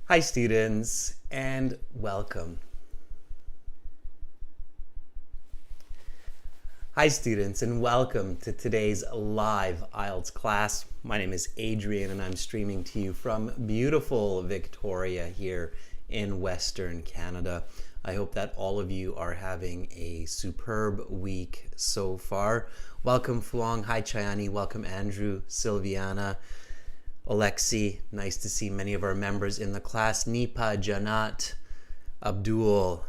Hi students, and welcome. Hi students, and welcome to today's live IELTS class. My name is Adrian and I'm streaming to you from beautiful Victoria here in Western Canada. I hope that all of you are having a superb week so far. Welcome Fuang, hi Chayani, welcome Andrew, Silviana, Alexi, nice to see many of our members in the class. Nipa, Janat, Abdul,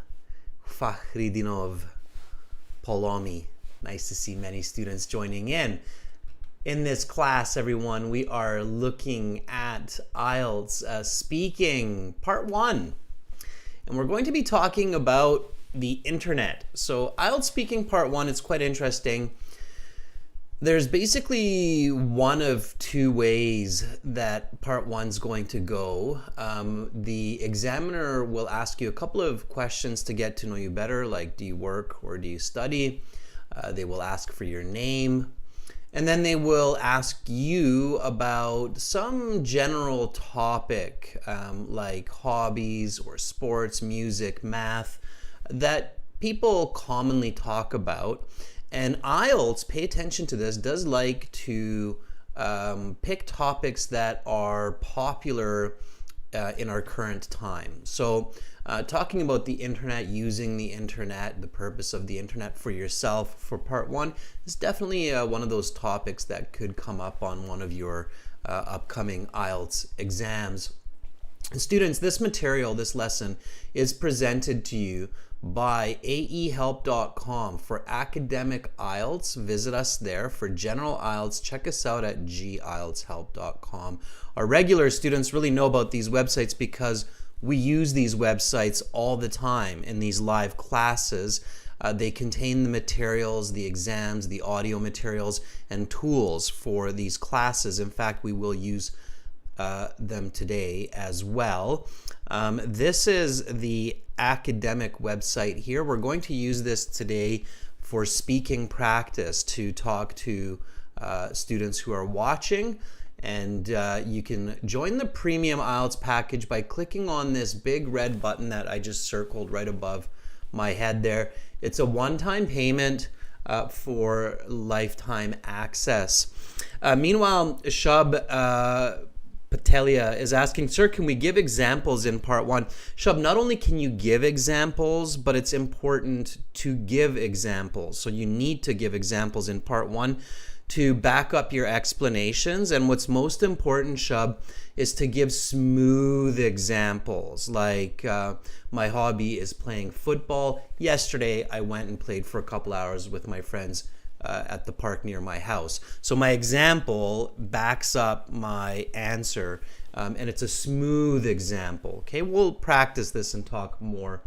Fakhridinov, Polomi. Nice to see many students joining in. In this class, everyone, we are looking at IELTS speaking part 1. And we're going to be talking about the internet. So IELTS speaking part 1 is quite interesting. There's basically one of two ways that part 1's going to go. The examiner will ask you a couple of questions to get to know you better, like do you work or do you study? They will ask for your name. And then they will ask you about some general topic like hobbies or sports, music, math, that people commonly talk about. And IELTS, pay attention to this, does like to pick topics that are popular in our current time. So talking about the internet, using the internet, the purpose of the internet for yourself for part 1 is definitely one of those topics that could come up on one of your upcoming IELTS exams. And students, this material, this lesson is presented to you by aehelp.com. For academic IELTS, visit us there. For general IELTS, check us out at gieltshelp.com. Our regular students really know about these websites because we use these websites all the time in these live classes. They contain the materials, the exams, the audio materials, and tools for these classes. In fact, we will use them today as well. This is the academic website here. We're going to use this today for speaking practice to talk to students who are watching. And you can join the premium IELTS package by clicking on this big red button that I just circled right above my head there. It's a one-time payment for lifetime access. Meanwhile, Shub Patelia is asking, sir, can we give examples in part 1? Shub, not only can you give examples, but it's important to give examples. So you need to give examples in part 1 to back up your explanations. And what's most important, Shub, is to give smooth examples. Like my hobby is playing football. Yesterday, I went and played for a couple hours with my friends at the park near my house. So my example backs up my answer, and it's a smooth example. Okay, we'll practice this and talk more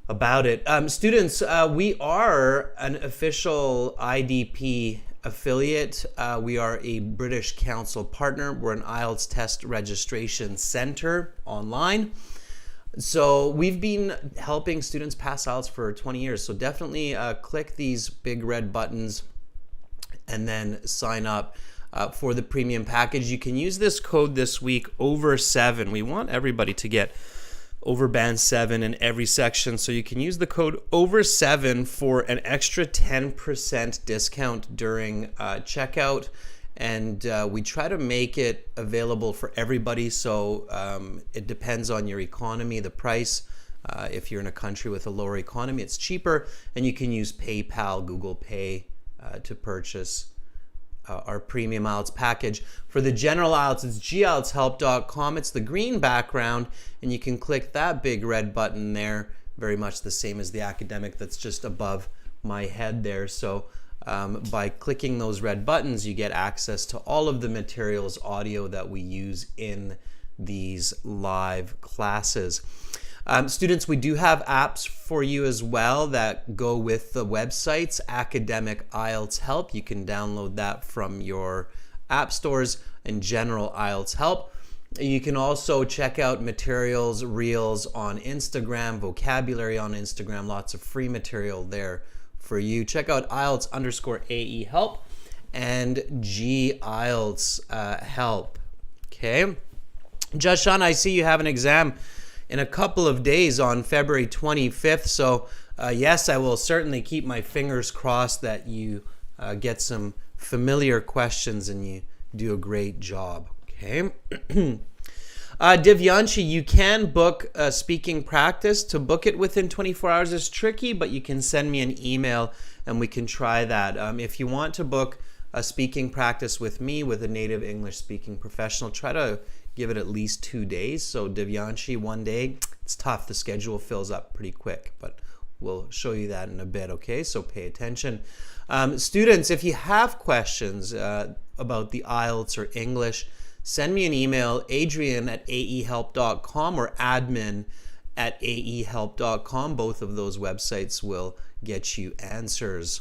about it. Students, we are an official IDP affiliate. We are a British Council partner. We're an IELTS test registration center online. So we've been helping students pass IELTS for 20 years. So definitely click these big red buttons and then sign up for the premium package. You can use this code this week, over 7. We want everybody to get over band 7 in every section. So you can use the code over 7 for an extra 10% discount during checkout. And we try to make it available for everybody, so it depends on your economy, the price. If you're in a country with a lower economy, it's cheaper, and you can use PayPal, Google Pay to purchase our premium IELTS package. For the general IELTS, it's gieltshelp.com. It's the green background, and you can click that big red button there, very much the same as the academic that's just above my head there. So by clicking those red buttons, you get access to all of the materials, audio that we use in these live classes. Students, we do have apps for you as well that go with the websites. Academic IELTS Help, you can download that from your app stores, and General IELTS Help. You can also check out materials, reels on Instagram, vocabulary on Instagram, lots of free material there for you. Check out IELTS_AE Help and G IELTS Help. Okay. Jashan, I see you have an exam in a couple of days on February 25th. So yes, I will certainly keep my fingers crossed that you get some familiar questions and you do a great job. Okay. Divyanshi, you can book speaking practice. To book it within 24 hours is tricky, but you can send me an email and we can try that. If you want to book a speaking practice with me, with a native English speaking professional, try to give it at least 2 days. So Divyanshi, 1 day, it's tough. The schedule fills up pretty quick, but we'll show you that in a bit, okay? So pay attention. Students, if you have questions about the IELTS or English, send me an email, adrian@aehelp.com or admin@aehelp.com. Both of those websites will get you answers.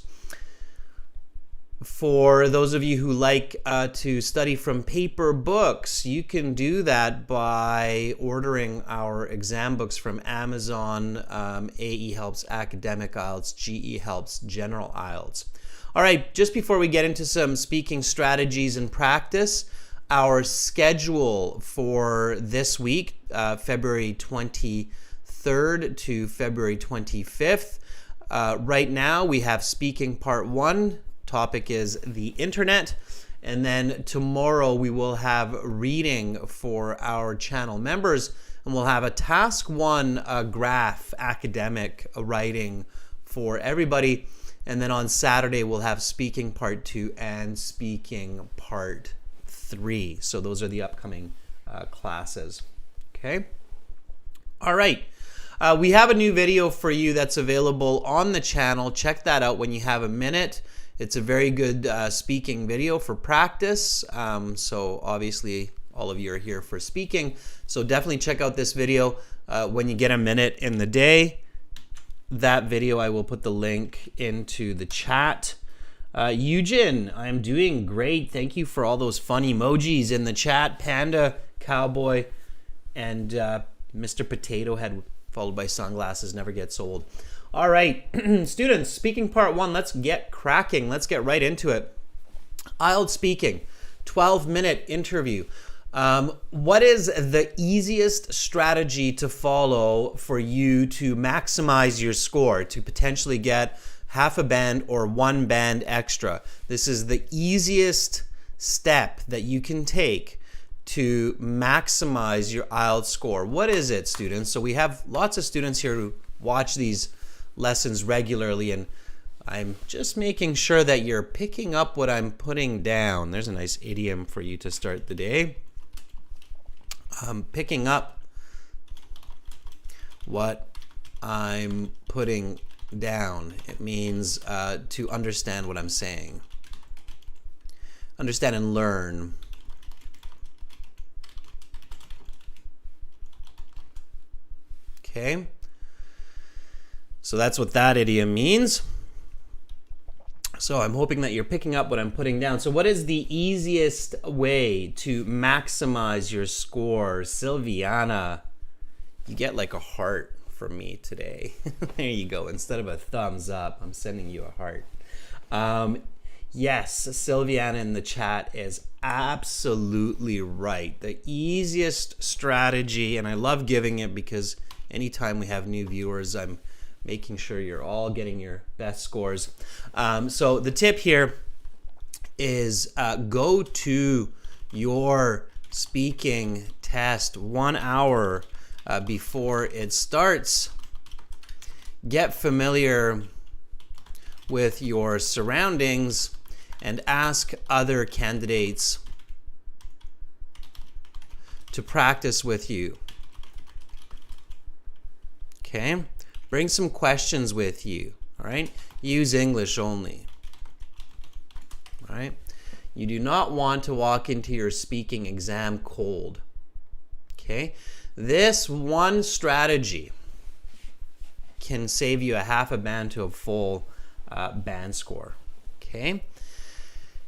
For those of you who like to study from paper books, you can do that by ordering our exam books from Amazon, AE Helps Academic IELTS, GE Helps General IELTS. All right, just before we get into some speaking strategies and practice, our schedule for this week, February 23rd to February 25th. Right now we have speaking part 1. Topic is the internet. And then tomorrow we will have reading for our channel members. And we'll have a task 1 graph academic writing for everybody. And then on Saturday we'll have speaking part 2 and speaking part 3. So those are the upcoming classes. Okay. All right. We have a new video for you that's available on the channel. Check that out when you have a minute. It's a very good speaking video for practice. So obviously all of you are here for speaking. So definitely check out this video when you get a minute in the day. That video, I will put the link into the chat. Eugene, I'm doing great. Thank you for all those fun emojis in the chat. Panda, cowboy, and Mr. Potato Head, followed by sunglasses, never gets old. All right, students, speaking part 1, let's get cracking. Let's get right into it. IELTS speaking, 12-minute interview. What is the easiest strategy to follow for you to maximize your score, to potentially get half a band or 1 band extra? This is the easiest step that you can take to maximize your IELTS score. What is it, students? So we have lots of students here who watch these lessons regularly, and I'm just making sure that you're picking up what I'm putting down. There's a nice idiom for you to start the day. Picking up what I'm putting down. It means to understand what I'm saying. Understand and learn. Okay. So that's what that idiom means. So I'm hoping that you're picking up what I'm putting down. So what is the easiest way to maximize your score? Sylviana, you get like a heart from me today. There you go. Instead of a thumbs up, I'm sending you a heart. Yes, Sylviana in the chat is absolutely right. The easiest strategy, and I love giving it because anytime we have new viewers, I'm making sure you're all getting your best scores. So the tip here is go to your speaking test 1 hour before it starts. Get familiar with your surroundings and ask other candidates to practice with you. Okay? Bring some questions with you, all right? Use English only, all right? You do not want to walk into your speaking exam cold, okay? This one strategy can save you a half a band to a full band score, okay?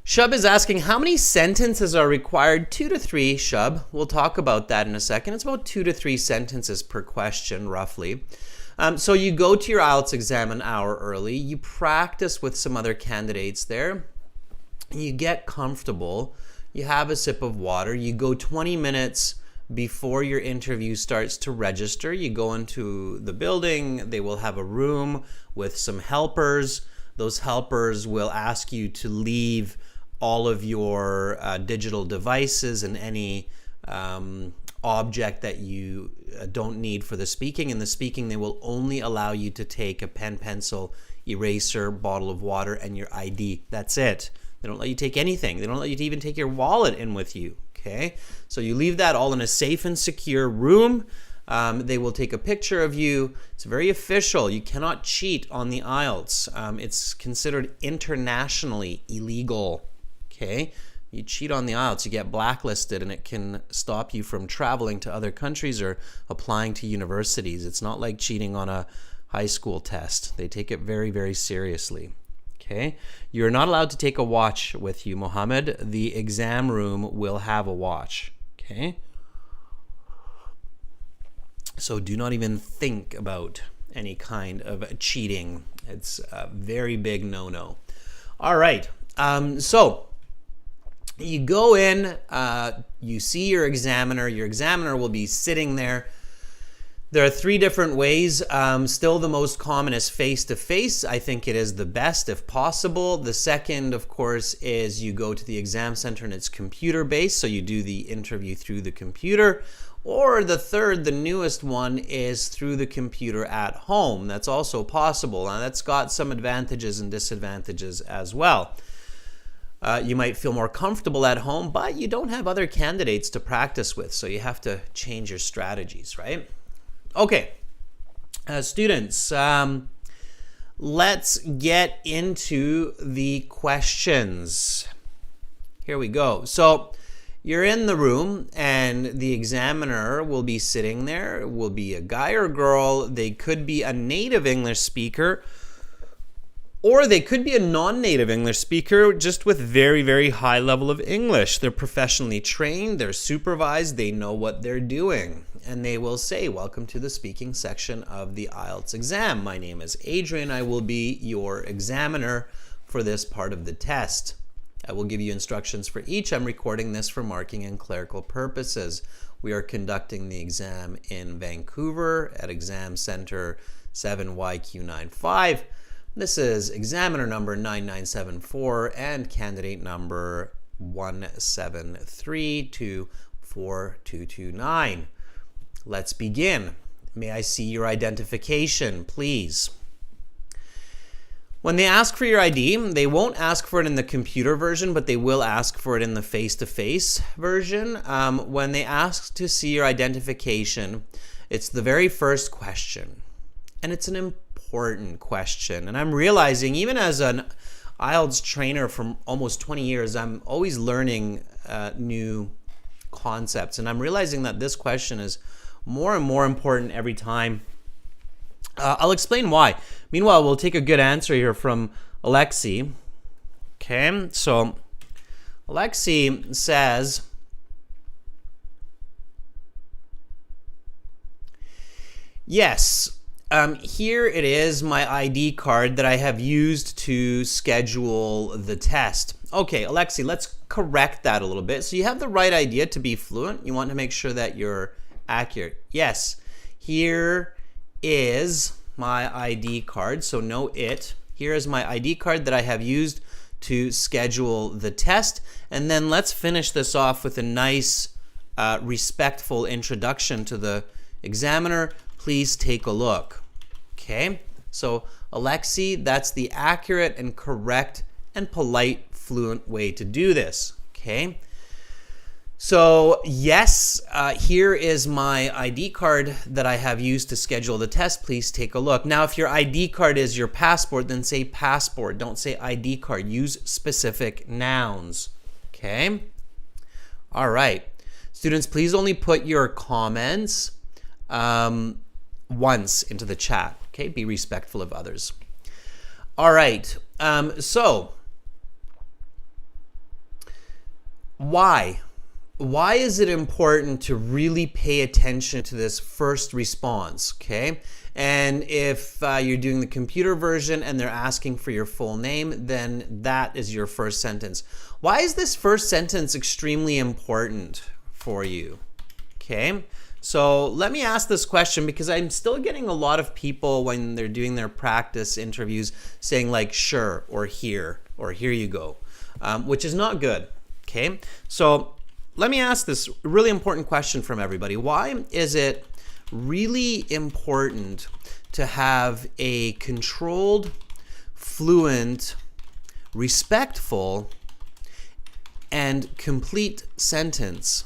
Shub is asking, how many sentences are required? 2 to 3, Shub. We'll talk about that in a second. It's about 2 to 3 sentences per question, roughly. So you go to your IELTS exam an hour early, you practice with some other candidates there, you get comfortable, you have a sip of water, you go 20 minutes before your interview starts to register. You go into the building. They will have a room with some helpers. Those helpers will ask you to leave all of your digital devices and any object that you don't need for the speaking. In the speaking, they will only allow you to take a pen, pencil, eraser, bottle of water, and your ID. That's it. They don't let you take anything. They don't let you even take your wallet in with you. Okay? So you leave that all in a safe and secure room. They will take a picture of you. It's very official. You cannot cheat on the IELTS. It's considered internationally illegal. Okay? You cheat on the IELTS, you get blacklisted, and it can stop you from traveling to other countries or applying to universities. It's not like cheating on a high school test. They take it very, very seriously. Okay? You're not allowed to take a watch with you, Mohammed. The exam room will have a watch. Okay? So do not even think about any kind of cheating. It's a very big no-no. All right. So you go in, you see your examiner. Your examiner will be sitting there. There are 3 different ways. Still the most common is face-to-face. I think it is the best if possible. The second, of course, is you go to the exam center and it's computer-based, so you do the interview through the computer. Or the third, the newest one, is through the computer at home. That's also possible. Now that's got some advantages and disadvantages as well. You might feel more comfortable at home, but you don't have other candidates to practice with, so you have to change your strategies, right? Okay, students, let's get into the questions. Here we go. So you're in the room and the examiner will be sitting there. It will be a guy or girl. They could be a native English speaker, or they could be a non-native English speaker just with very, very high level of English. They're professionally trained, they're supervised, they know what they're doing. And they will say, welcome to the speaking section of the IELTS exam. My name is Adrian. I will be your examiner for this part of the test. I will give you instructions for each. I'm recording this for marking and clerical purposes. We are conducting the exam in Vancouver at Exam Center 7YQ95. This is examiner number 9974 and candidate number 1732429. Let's begin. May I see your identification, please? When they ask for your ID, they won't ask for it in the computer version, but they will ask for it in the face-to-face version. When they ask to see your identification, it's the very first question. And it's an important question. And I'm realizing, even as an IELTS trainer for almost 20 years, I'm always learning new concepts. And I'm realizing that this question is more and more important every time. I'll explain why. Meanwhile, we'll take a good answer here from Alexi. Okay, so Alexi says, yes, here it is, my ID card that I have used to schedule the test. Okay, Alexi, let's correct that a little bit. So you have the right idea to be fluent. You want to make sure that you're accurate. Yes, here is my ID card. So no it. Here is my ID card that I have used to schedule the test. And then let's finish this off with a nice, respectful introduction to the examiner. Please take a look. Okay, so Alexi, that's the accurate and correct and polite, fluent way to do this. Okay, so yes, here is my ID card that I have used to schedule the test. Please take a look. Now, if your ID card is your passport, then say passport. Don't say ID card. Use specific nouns. Okay, all right. Students, please only put your comments once into the chat. Okay, be respectful of others. All right, so why is it important to really pay attention to this first response? Okay, and if you're doing the computer version and they're asking for your full name, then that is your first sentence. Why is this first sentence extremely important for you? Okay, so let me ask this question because I'm still getting a lot of people when they're doing their practice interviews saying like sure or here you go, which is not good. Okay, so let me ask this really important question from everybody. Why is it really important to have a controlled, fluent, respectful, and complete sentence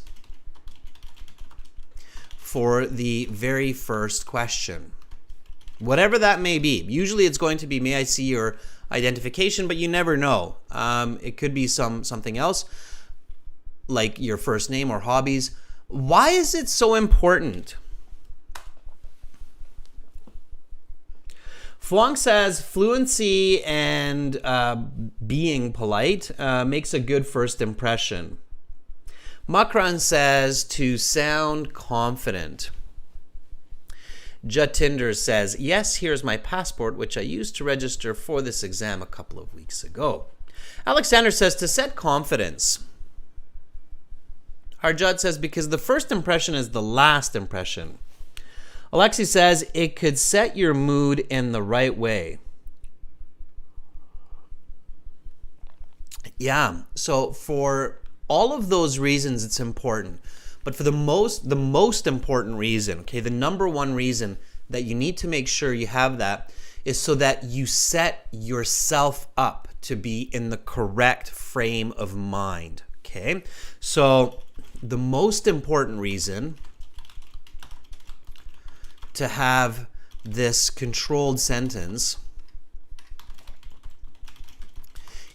for the very first question? Whatever that may be. Usually it's going to be, may I see your identification, but you never know. It could be something else, like your first name or hobbies. Why is it so important? Fuang says fluency and being polite makes a good first impression. Makran says to sound confident. Jatinder says, yes, here's my passport, which I used to register for this exam a couple of weeks ago. Alexander says to set confidence. Harjot says because the first impression is the last impression. Alexi says it could set your mood in the right way. Yeah, so for all of those reasons, it's important. But for the most important reason, okay, the number one reason that you need to make sure you have that is so that you set yourself up to be in the correct frame of mind, okay? So the most important reason to have this controlled sentence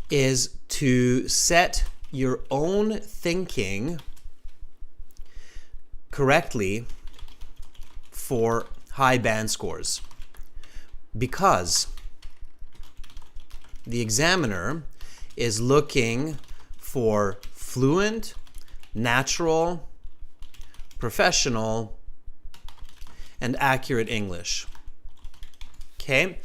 is to set your own thinking correctly for high band scores, because the examiner is looking for fluent, natural, professional, and accurate English. Okay?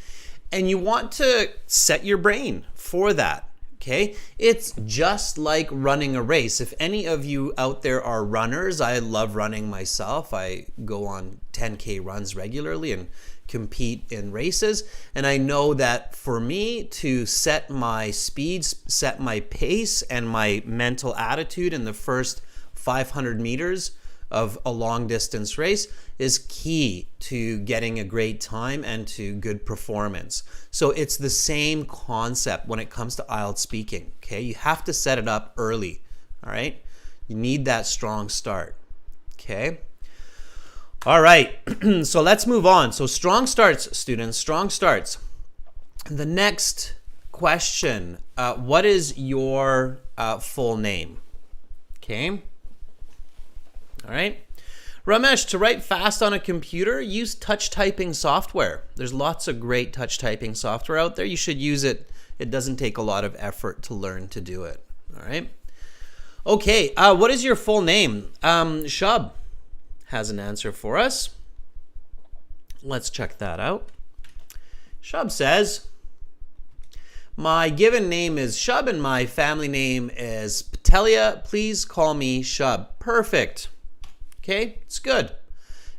And you want to set your brain for that. Okay? It's just like running a race. If any of you out there are runners, I love running myself. I go on 10K runs regularly and compete in races. And I know that for me to set my speeds, set my pace and my mental attitude in the first 500 meters of a long distance race is key to getting a great time and to good performance. So it's the same concept when it comes to IELTS speaking, okay? You have to set it up early, all right? You need that strong start, okay? All right, so let's move on. So strong starts, students, strong starts. The next question, what is your full name? Okay, all right. Ramesh, to write fast on a computer, use touch typing software. There's lots of great touch typing software out there. You should use it. It doesn't take a lot of effort to learn to do it. All right. Okay, what is your full name? Shub has an answer for us. Let's check that out. Shub says, my given name is Shub and my family name is Patelia. Please call me Shub. Perfect. Okay, it's good.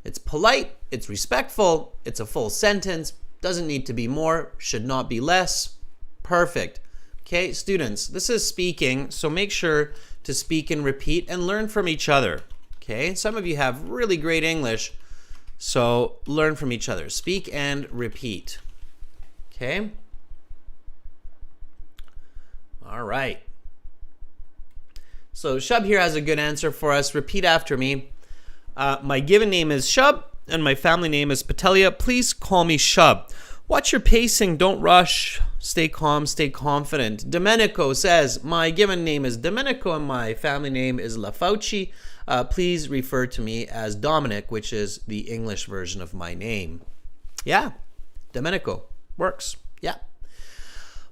It's polite, it's respectful, it's a full sentence, doesn't need to be more, should not be less. Perfect. Okay, students, this is speaking, so make sure to speak and repeat and learn from each other. Okay, some of you have really great English, so learn from each other. Speak and repeat. Okay? All right. So Shub here has a good answer for us. Repeat after me. My given name is Shub and my family name is Patelia. Please call me Shub. Watch your pacing. Don't rush. Stay calm. Stay confident. Domenico says, my given name is Domenico and my family name is Lafauci. Please refer to me as Dominic, which is the English version of my name. Yeah, Domenico. Works. Yeah.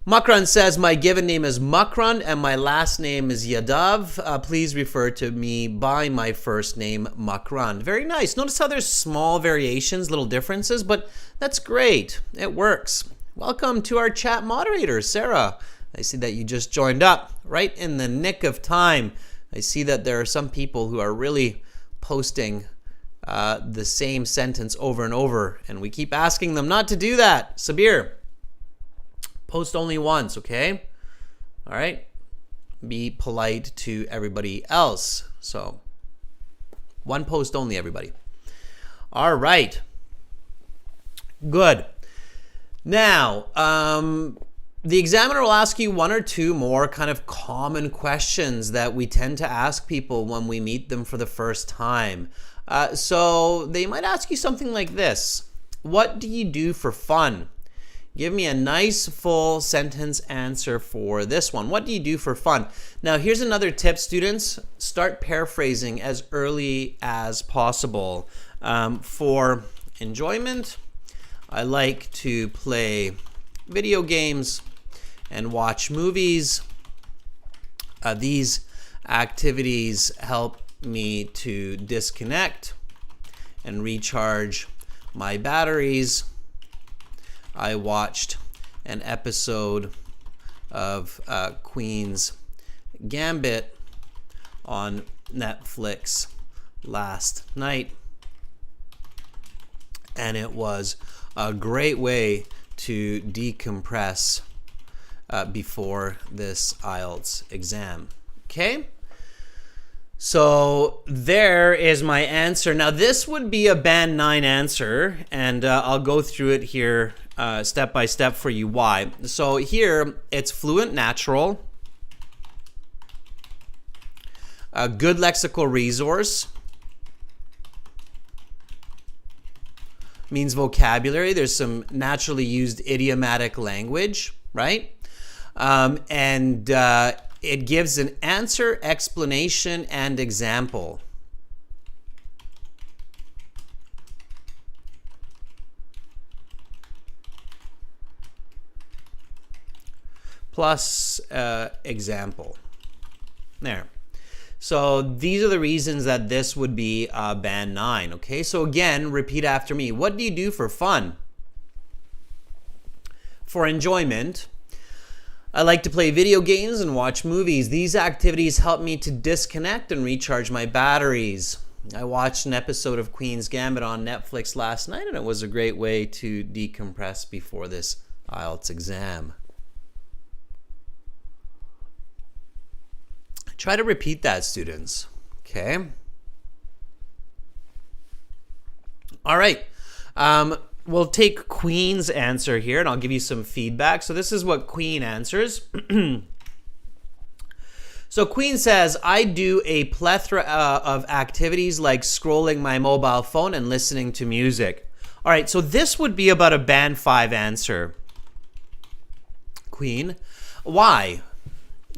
Makran says, my given name is Makran and my last name is Yadav. Please refer to me by my first name, Makran. Very nice. Notice how there's small variations, little differences, but that's great. It works. Welcome to our chat moderator, Sarah. I see that you just joined up right in the nick of time. I see that there are some people who are really posting the same sentence over and over, and we keep asking them not to do that. Sabir, post only once, okay? All right? Be polite to everybody else. So, one post only, everybody. All right. Good. Now, the examiner will ask you one or two more kind of common questions that we tend to ask people when we meet them for the first time. So they might ask you something like this. What do you do for fun? Give me a nice full sentence answer for this one. What do you do for fun? Now, here's another tip, students. Start paraphrasing as early as possible. For enjoyment, I like to play video games and watch movies. These activities help me to disconnect and recharge my batteries. I watched an episode of Queen's Gambit on Netflix last night, and it was a great way to decompress before this IELTS exam. Okay? So there is my answer. Now this would be a Band 9 answer, and I'll go through it here step by step for you why. So here it's fluent natural, a good lexical resource, means vocabulary. There's some naturally used idiomatic language, right? And it gives an answer, explanation, and example. Plus example. There. So these are the reasons that this would be Band 9. Okay, so again, repeat after me. What do you do for fun? For enjoyment, I like to play video games and watch movies. These activities help me to disconnect and recharge my batteries. I watched an episode of Queen's Gambit on Netflix last night, and it was a great way to decompress before this IELTS exam. Try to repeat that, students. Okay? All right. We'll take Queen's answer here, and I'll give you some feedback. So this is what Queen answers. So Queen says, I do a plethora of activities like scrolling my mobile phone and listening to music. All right, so this would be about a Band 5 answer. Queen. Why?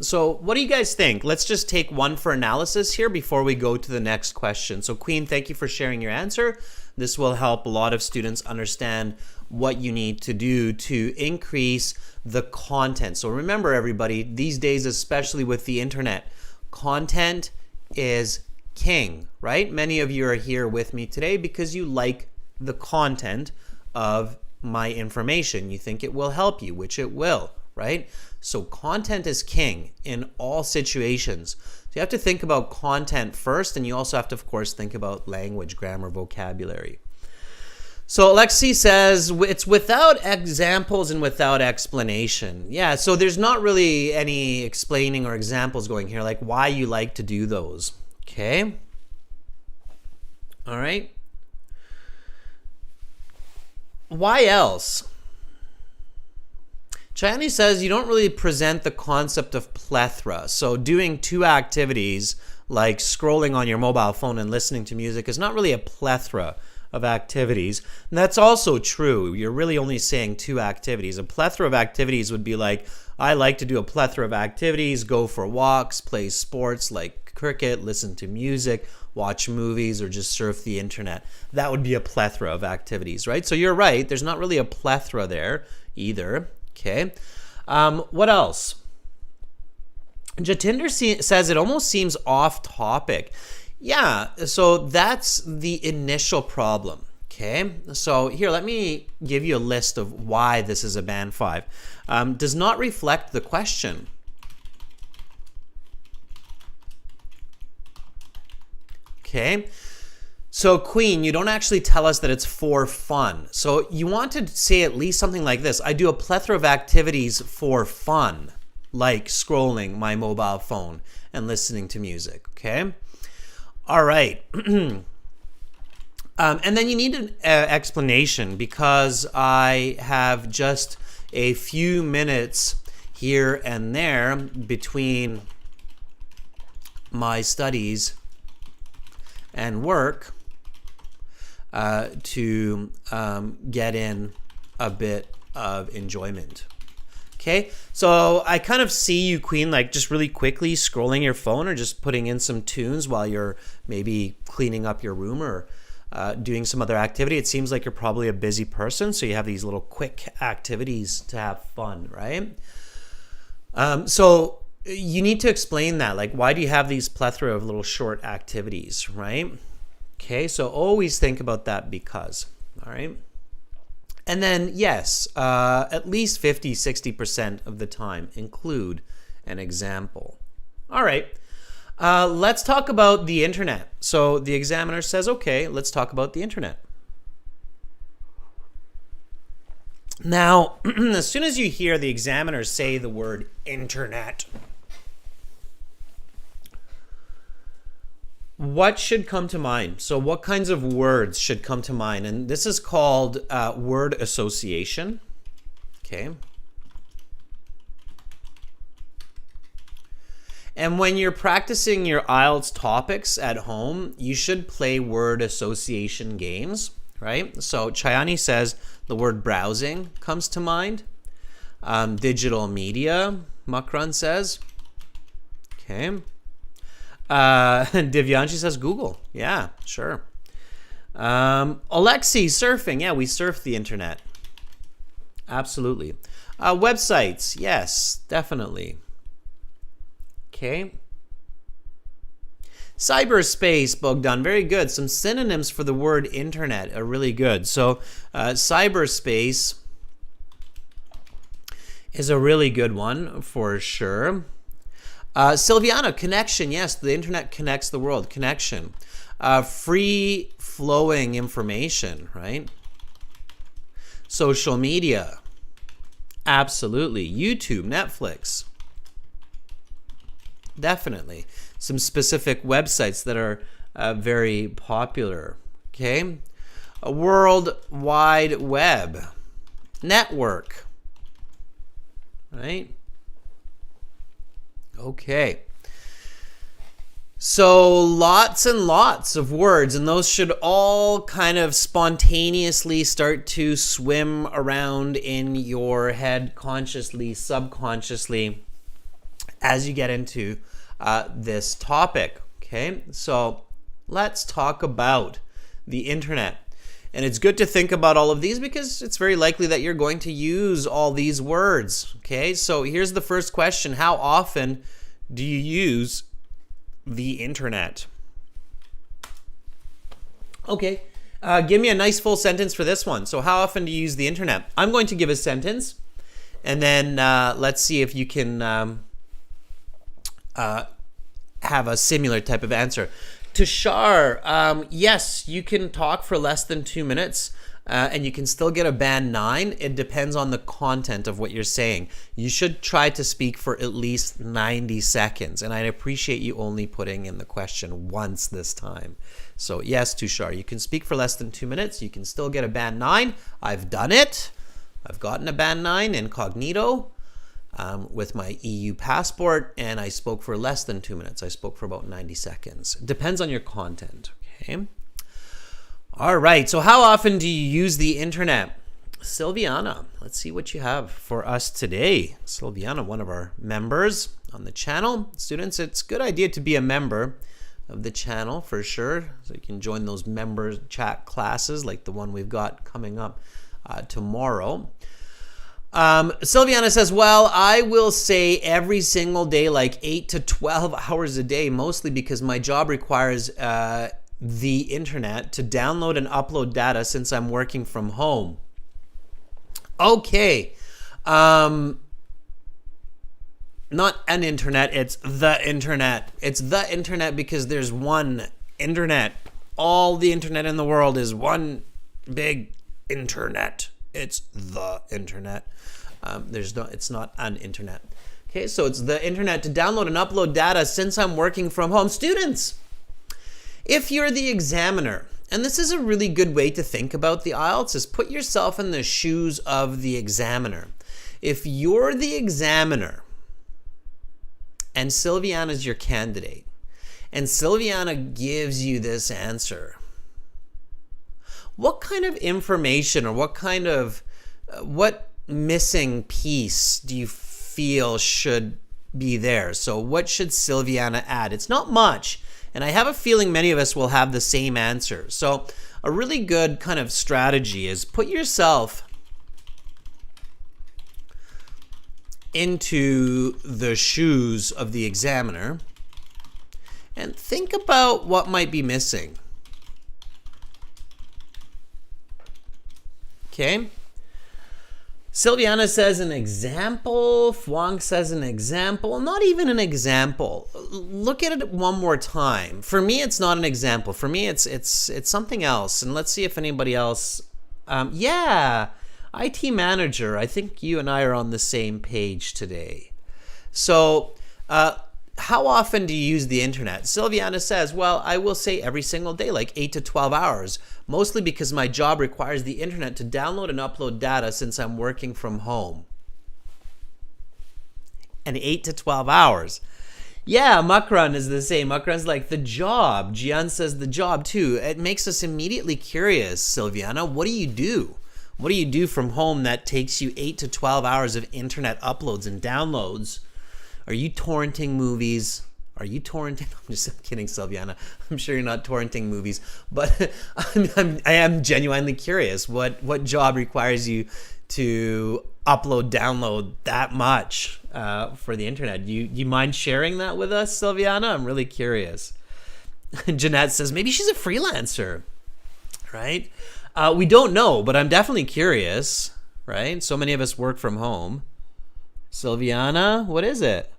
So what do you guys think? Let's just take one for analysis here before we go to the next question. So Queen, thank you for sharing your answer. This will help a lot of students understand what you need to do to increase the content. So remember, everybody, these days, especially with the internet, content is king, right? Many of you are here with me today because you like the content of my information. You think it will help you, which it will, right? So content is king in all situations. So you have to think about content first, and you also have to, of course, think about language, grammar, vocabulary. So Alexi says it's without examples and without explanation. Yeah, so there's not really any explaining or examples going here, like why you like to do those. Okay? All right. Why else? Chayani says you don't really present the concept of plethora. So doing two activities like scrolling on your mobile phone and listening to music is not really a plethora of activities. And that's also true. You're really only saying two activities. A plethora of activities would be like, I like to do a plethora of activities, go for walks, play sports like cricket, listen to music, watch movies, or just surf the internet. That would be a plethora of activities, right? So you're right. There's not really a plethora there either. Okay. What else? Jatinder says it almost seems off topic. Yeah, so that's the initial problem. Okay, so here, let me give you a list of why this is a Band 5. Does not reflect the question. Okay, So Queen, you don't actually tell us that it's for fun. So you want to say at least something like this. I do a plethora of activities for fun, like scrolling my mobile phone and listening to music, okay? All right. And then you need an explanation, because I have just a few minutes here and there between my studies and work to get in a bit of enjoyment. Okay, so I kind of see you, Queen, like just really quickly scrolling your phone or just putting in some tunes while you're maybe cleaning up your room or doing some other activity. It seems like you're probably a busy person, so you have these little quick activities to have fun, right? So you need to explain that. Like, why do you have these plethora of little short activities, right? Okay, so always think about that because, all right? And then, yes, at least 50-60% of the time include an example. All right. Let's talk about the internet. So the examiner says, okay, let's talk about the internet. Now, as soon as you hear the examiner say the word internet, what should come to mind? So what kinds of words should come to mind? And this is called word association. Okay. And when you're practicing your IELTS topics at home, you should play word association games, right? So Chayani says the word browsing comes to mind. Digital media, Makran says. Okay. Divyanshi says Google. Yeah, sure. Alexi, surfing. Yeah, we surf the internet. Absolutely. Websites. Yes, definitely. Okay. Cyberspace, Bogdan, very good. Some synonyms for the word internet are really good. So cyberspace is a really good one for sure. Silviana, connection. Yes, the internet connects the world. Connection. Free flowing information, right? Social media. Absolutely. YouTube, Netflix. Definitely. Some specific websites that are very popular. Okay. A World Wide Web. Network. Right? Okay. So lots and lots of words, and those should all kind of spontaneously start to swim around in your head consciously, subconsciously, as you get into this topic. Okay, so let's talk about the internet. And it's good to think about all of these because it's very likely that you're going to use all these words. Okay, so here's the first question. How often do you use the internet? Okay, give me a nice full sentence for this one. So how often do you use the internet? I'm going to give a sentence, and then let's see if you can have a similar type of answer. Tushar, yes, you can talk for less than 2 minutes and you can still get a band 9. It depends on the content of what you're saying. You should try to speak for at least 90 seconds. And I'd appreciate you only putting in the question once this time. So yes, Tushar, you can speak for less than 2 minutes. You can still get a band 9. I've done it. I've gotten a band 9 incognito. With my EU passport, and I spoke for less than 2 minutes. I spoke for about 90 seconds. Depends on your content, okay? All right, so how often do you use the internet? Silviana, let's see what you have for us today. Silviana, one of our members on the channel. Students, it's a good idea to be a member of the channel for sure, so you can join those member chat classes like the one we've got coming up tomorrow. Silviana says, well, I will say every single day, like 8 to 12 hours a day, mostly because my job requires the internet to download and upload data since I'm working from home. Okay. Not an internet, it's the internet. It's the internet because there's one internet all the internet in the world is one big internet. It's the internet. It's not an internet. Okay, so it's the internet to download and upload data since I'm working from home. Students, if you're the examiner, and this is a really good way to think about the IELTS, is put yourself in the shoes of the examiner. If you're the examiner and Silviana's your candidate, and Silviana gives you this answer, what kind of information or what missing piece do you feel should be there? So what should Silviana add? It's not much, and I have a feeling many of us will have the same answer. So a really good kind of strategy is put yourself into the shoes of the examiner and think about what might be missing. Okay? Silviana says an example. Fwang says an example. Not even an example. Look at it one more time. For me, it's not an example. For me, it's something else. And let's see if anybody else. Yeah, IT manager. I think you and I are on the same page today. So, how often do you use the internet? Silviana says, well, I will say every single day, like 8 to 12 hours, mostly because my job requires the internet to download and upload data since I'm working from home. And 8 to 12 hours. Yeah, Makran is the same. Makran's like the job. Jian says the job too. It makes us immediately curious, Silviana. What do you do? What do you do from home that takes you 8 to 12 hours of internet uploads and downloads? Are you torrenting movies? Are you torrenting? I'm kidding, Silviana. I'm sure you're not torrenting movies, but I am genuinely curious. What job requires you to upload, download that much for the internet? Do you mind sharing that with us, Silviana? I'm really curious. Jeanette says maybe she's a freelancer, right? We don't know, but I'm definitely curious, right? So many of us work from home. Silviana, what is it?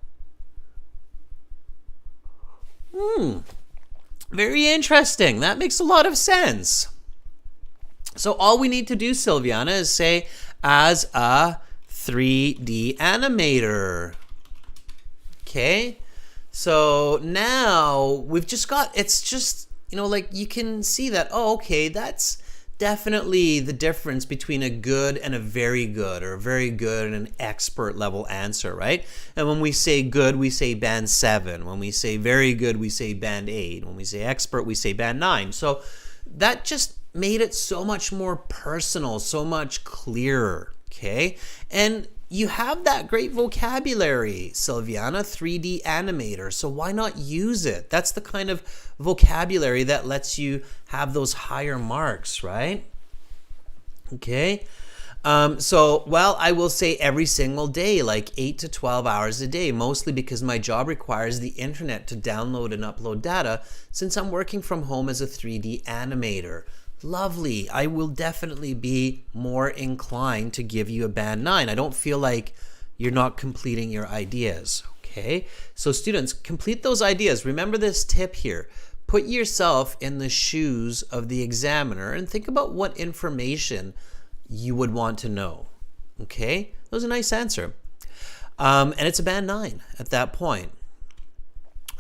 Very interesting. That makes a lot of sense. So all we need to do, Silviana, is say as a 3D animator. Okay? So now we've just got, it's just, like you can see that, oh, okay, that's definitely the difference between a good and a very good, or a very good and an expert level answer, right? And when we say good, we say band 7. When we say very good, we say band 8. When we say expert, we say band 9. So that just made it so much more personal, so much clearer, okay? And you have that great vocabulary, Silviana, 3D animator, so why not use it? That's the kind of vocabulary that lets you have those higher marks, right? Okay. I will say every single day, like 8 to 12 hours a day, mostly because my job requires the internet to download and upload data since I'm working from home as a 3D animator. Lovely. I will definitely be more inclined to give you a band 9. I don't feel like you're not completing your ideas. Okay. So students, complete those ideas. Remember this tip here. Put yourself in the shoes of the examiner and think about what information you would want to know. Okay. That was a nice answer. And it's a band 9 at that point.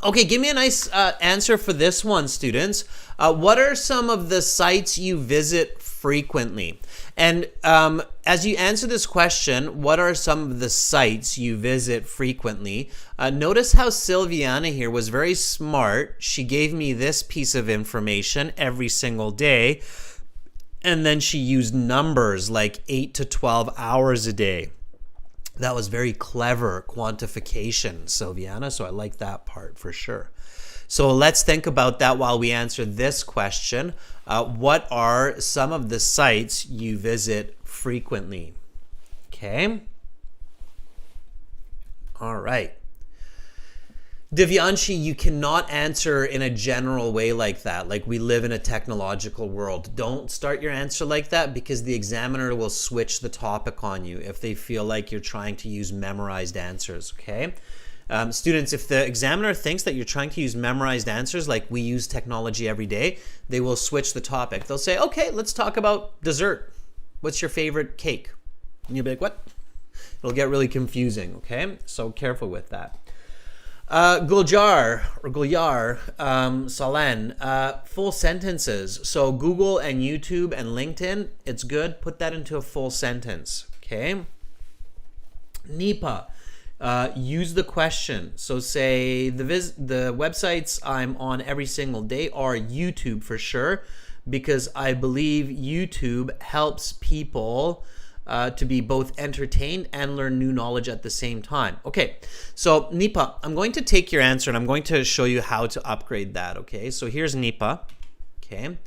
Okay, give me a nice answer for this one, students. What are some of the sites you visit frequently? And as you answer this question, what are some of the sites you visit frequently? Notice how Silviana here was very smart. She gave me this piece of information every single day, and then she used numbers like 8 to 12 hours a day. That was very clever quantification, Silviana, so I like that part for sure. So let's think about that while we answer this question. What are some of the sites you visit frequently? Okay. All right. Divyanshi, you cannot answer in a general way like that. Like, we live in a technological world. Don't start your answer like that, because the examiner will switch the topic on you if they feel like you're trying to use memorized answers, okay? Students, if the examiner thinks that you're trying to use memorized answers like we use technology every day, they will switch the topic. They'll say, okay, let's talk about dessert. What's your favorite cake? And you'll be like, what? It'll get really confusing, okay? So careful with that. Guljar, Salen, full sentences. So Google and YouTube and LinkedIn, it's good. Put that into a full sentence, okay? Nipa, use the question. So say the websites I'm on every single day are YouTube for sure, because I believe YouTube helps people to be both entertained and learn new knowledge at the same time. Okay, so Nipa, I'm going to take your answer and I'm going to show you how to upgrade that, okay? So here's Nipa, okay?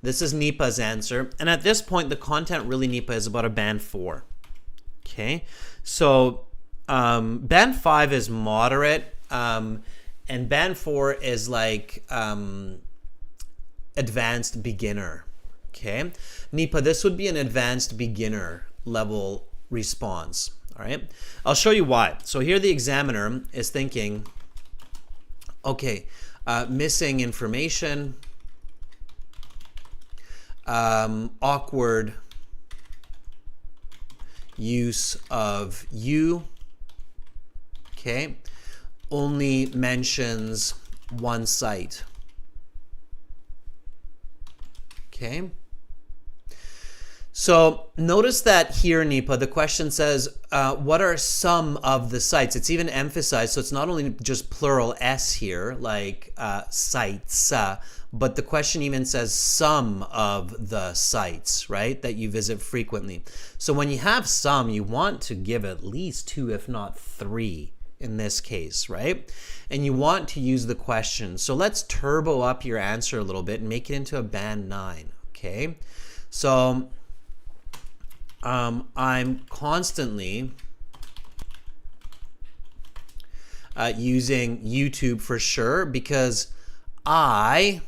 This is Nipa's answer. And at this point, the content really, Nipa, is about a band 4, okay? So band 5 is moderate, and band 4 is like advanced beginner, okay? Nipa, this would be an advanced beginner level response, all right? I'll show you why. So here the examiner is thinking, okay, missing information, awkward use of you, okay, only mentions one site, okay? So notice that here, Nipa, the question says, what are some of the sites? It's even emphasized, so it's not only just plural S here, like sites, but the question even says some of the sites, right, that you visit frequently. So when you have some, you want to give at least 2, if not 3 in this case, right? And you want to use the question. So let's turbo up your answer a little bit and make it into a band 9, okay? So I'm constantly using YouTube for sure because I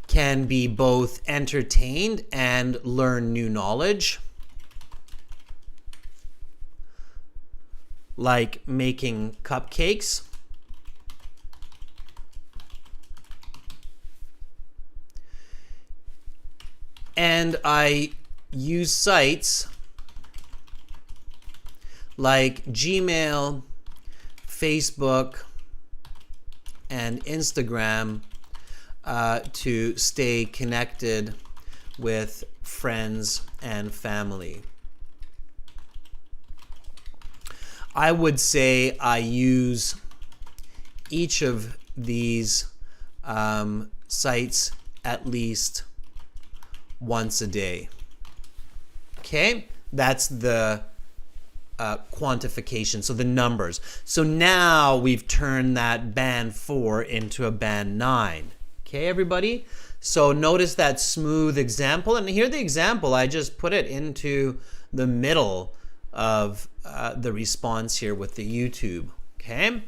can be both entertained and learn new knowledge, like making cupcakes. And I use sites like Gmail, Facebook, and Instagram to stay connected with friends and family. I would say I use each of these sites at least once a day. Okay, that's the quantification, so the numbers. So now we've turned that band 4 into a band 9. Okay, everybody? So notice that smooth example, and here the example, I just put it into the middle of the response here with the YouTube. Okay,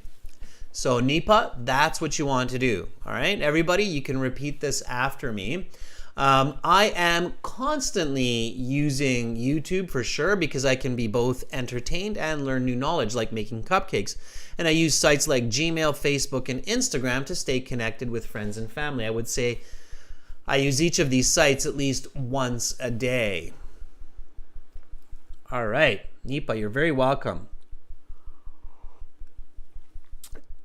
so Nipa, that's what you want to do. All right, everybody, you can repeat this after me. I am constantly using YouTube for sure because I can be both entertained and learn new knowledge, like making cupcakes. And I use sites like Gmail, Facebook, and Instagram to stay connected with friends and family. I would say I use each of these sites at least once a day. All right, Nipa, you're very welcome.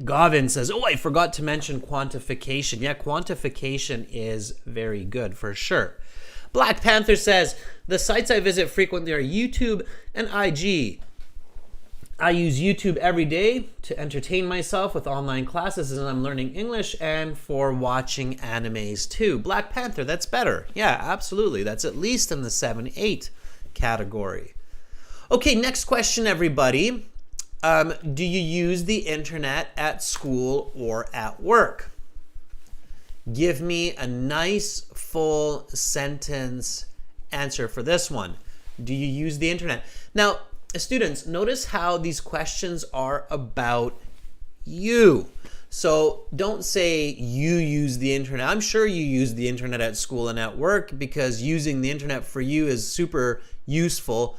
Gavin says, oh, I forgot to mention quantification. Yeah, quantification is very good for sure. Black Panther says, the sites I visit frequently are YouTube and IG. I use YouTube every day to entertain myself with online classes as I'm learning English and for watching animes too. Black Panther, that's better. Yeah, absolutely. That's at least in the 7-8 category. Okay, next question, everybody. Do you use the internet at school or at work? Give me a nice full sentence answer for this one. Do you use the internet? Now, students, notice how these questions are about you. So don't say you use the internet. I'm sure you use the internet at school and at work because using the internet for you is super useful.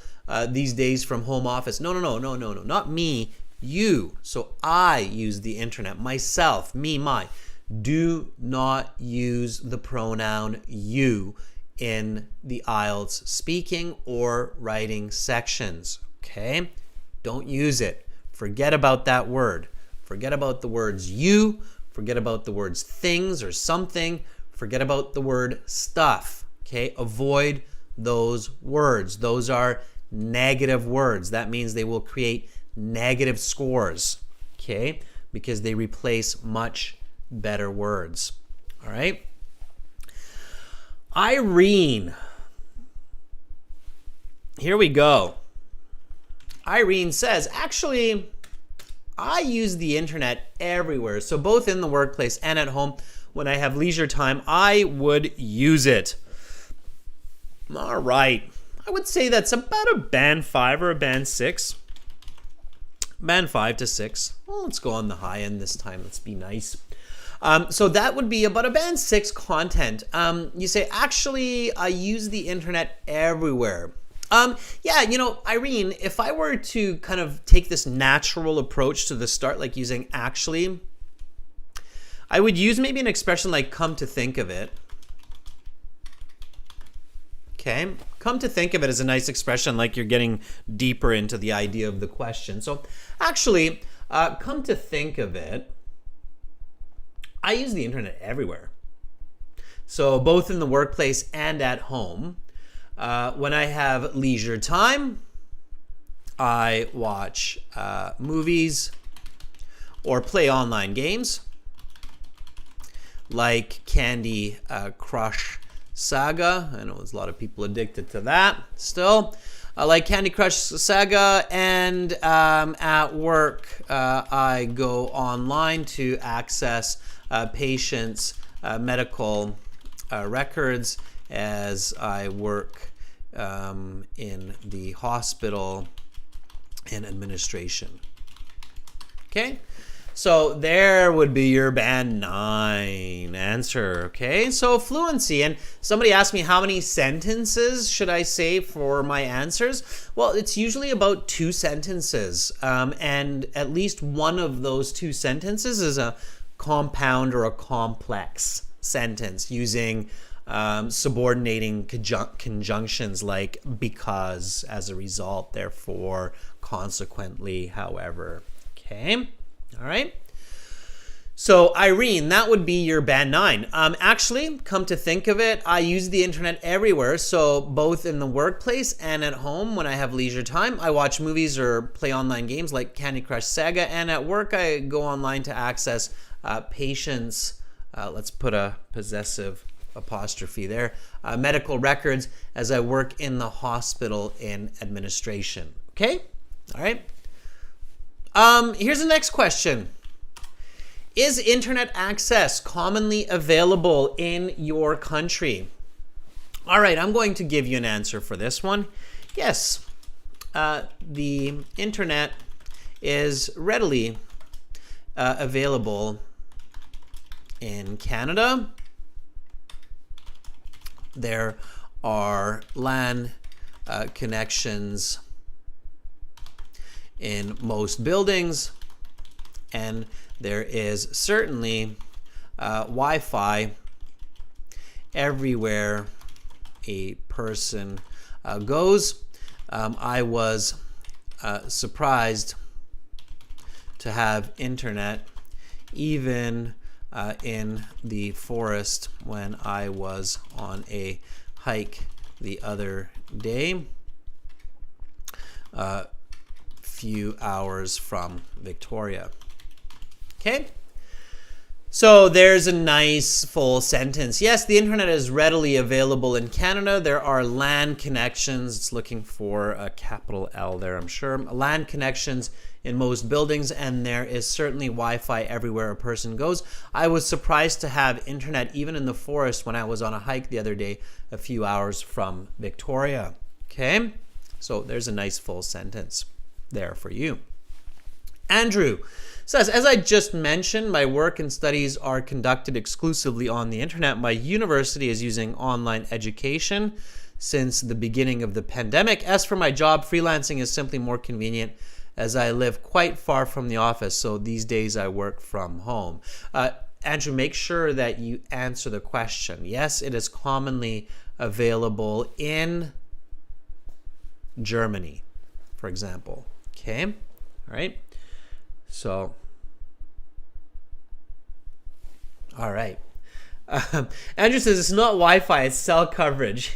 these days from home office. No, not me, you. So I use the internet, myself, me, my. Do not use the pronoun you in the IELTS speaking or writing sections, okay? Don't use it. Forget about that word. Forget about the words you. Forget about the words things or something. Forget about the word stuff, okay? Avoid those words. Those are negative words. That means they will create negative scores, okay? Because they replace much better words, all right? Irene. Here we go. Irene says, actually, I use the internet everywhere. So both in the workplace and at home, when I have leisure time, I would use it. All right. I would say that's about a band 5 or a band 6. Band 5 to 6. Well, let's go on the high end this time. Let's be nice. So that would be about a band 6 content. You say, actually, I use the internet everywhere. Yeah, you know, Irene, if I were to kind of take this natural approach to the start, like using actually, I would use maybe an expression like come to think of it. Okay, come to think of it is a nice expression, like you're getting deeper into the idea of the question. So actually, come to think of it, I use the internet everywhere. So both in the workplace and at home. When I have leisure time, I watch movies or play online games like Candy Crush Saga. I know there's a lot of people addicted to that still. I like Candy Crush Saga, and at work I go online to access patients' medical records as I work in the hospital in administration. Okay, so there would be your band 9 answer. Okay, so fluency. And somebody asked me how many sentences should I say for my answers. Well, it's usually about 2 sentences, and at least one of those 2 sentences is a compound or a complex sentence using subordinating conjunctions like because, as a result, therefore, consequently, however. Okay, all right. So Irene, that would be your band 9. Actually, come to think of it, I use the internet everywhere. So both in the workplace and at home when I have leisure time, I watch movies or play online games like Candy Crush Saga. And at work, I go online to access patients. Let's put a possessive apostrophe there. Medical records as I work in the hospital in administration. Okay? All right. Here's the next question. Is internet access commonly available in your country? All right, I'm going to give you an answer for this one. Yes, the internet is readily available in Canada. There are LAN connections in most buildings, and there is certainly Wi-Fi everywhere a person goes. I was surprised to have internet even in the forest when I was on a hike the other day, few hours from Victoria. Okay, so there's a nice full sentence. Yes, the internet is readily available in Canada. There are LAN connections. It's looking for a capital L there, I'm sure. LAN connections in most buildings, and there is certainly Wi-Fi everywhere a person goes. I was surprised to have internet even in the forest when I was on a hike the other day, a few hours from Victoria. Okay, so there's a nice full sentence there for you. Andrew says, as I just mentioned, my work and studies are conducted exclusively on the internet. My university is using online education since the beginning of the pandemic. As for my job, freelancing is simply more convenient as I live quite far from the office, so these days I work from home. Andrew, make sure that you answer the question. Yes, it is commonly available in Germany, for example. Okay, all right. So, all right. Andrew says it's not Wi-Fi, it's cell coverage.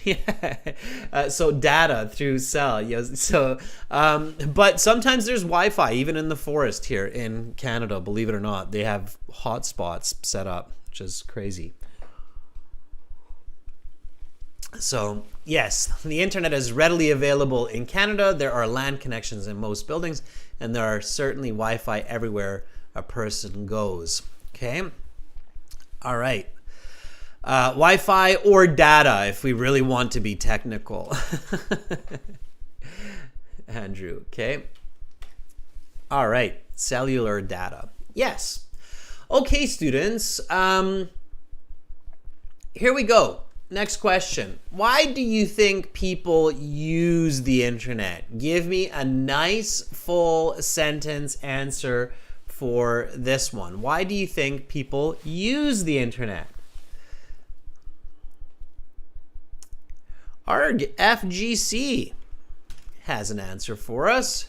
So data through cell. Yes. So, but sometimes there's Wi-Fi even in the forest here in Canada. Believe it or not, they have hotspots set up, which is crazy. So yes, the internet is readily available in Canada. There are LAN connections in most buildings, and there are certainly Wi-Fi everywhere a person goes. Okay. All right. Wi-Fi or data, if we really want to be technical. Andrew, okay. All right, cellular data. Yes. Okay, students. Here we go. Next question. Why do you think people use the internet? Give me a nice full sentence answer for this one. Why do you think people use the internet? ARG FGC has an answer for us.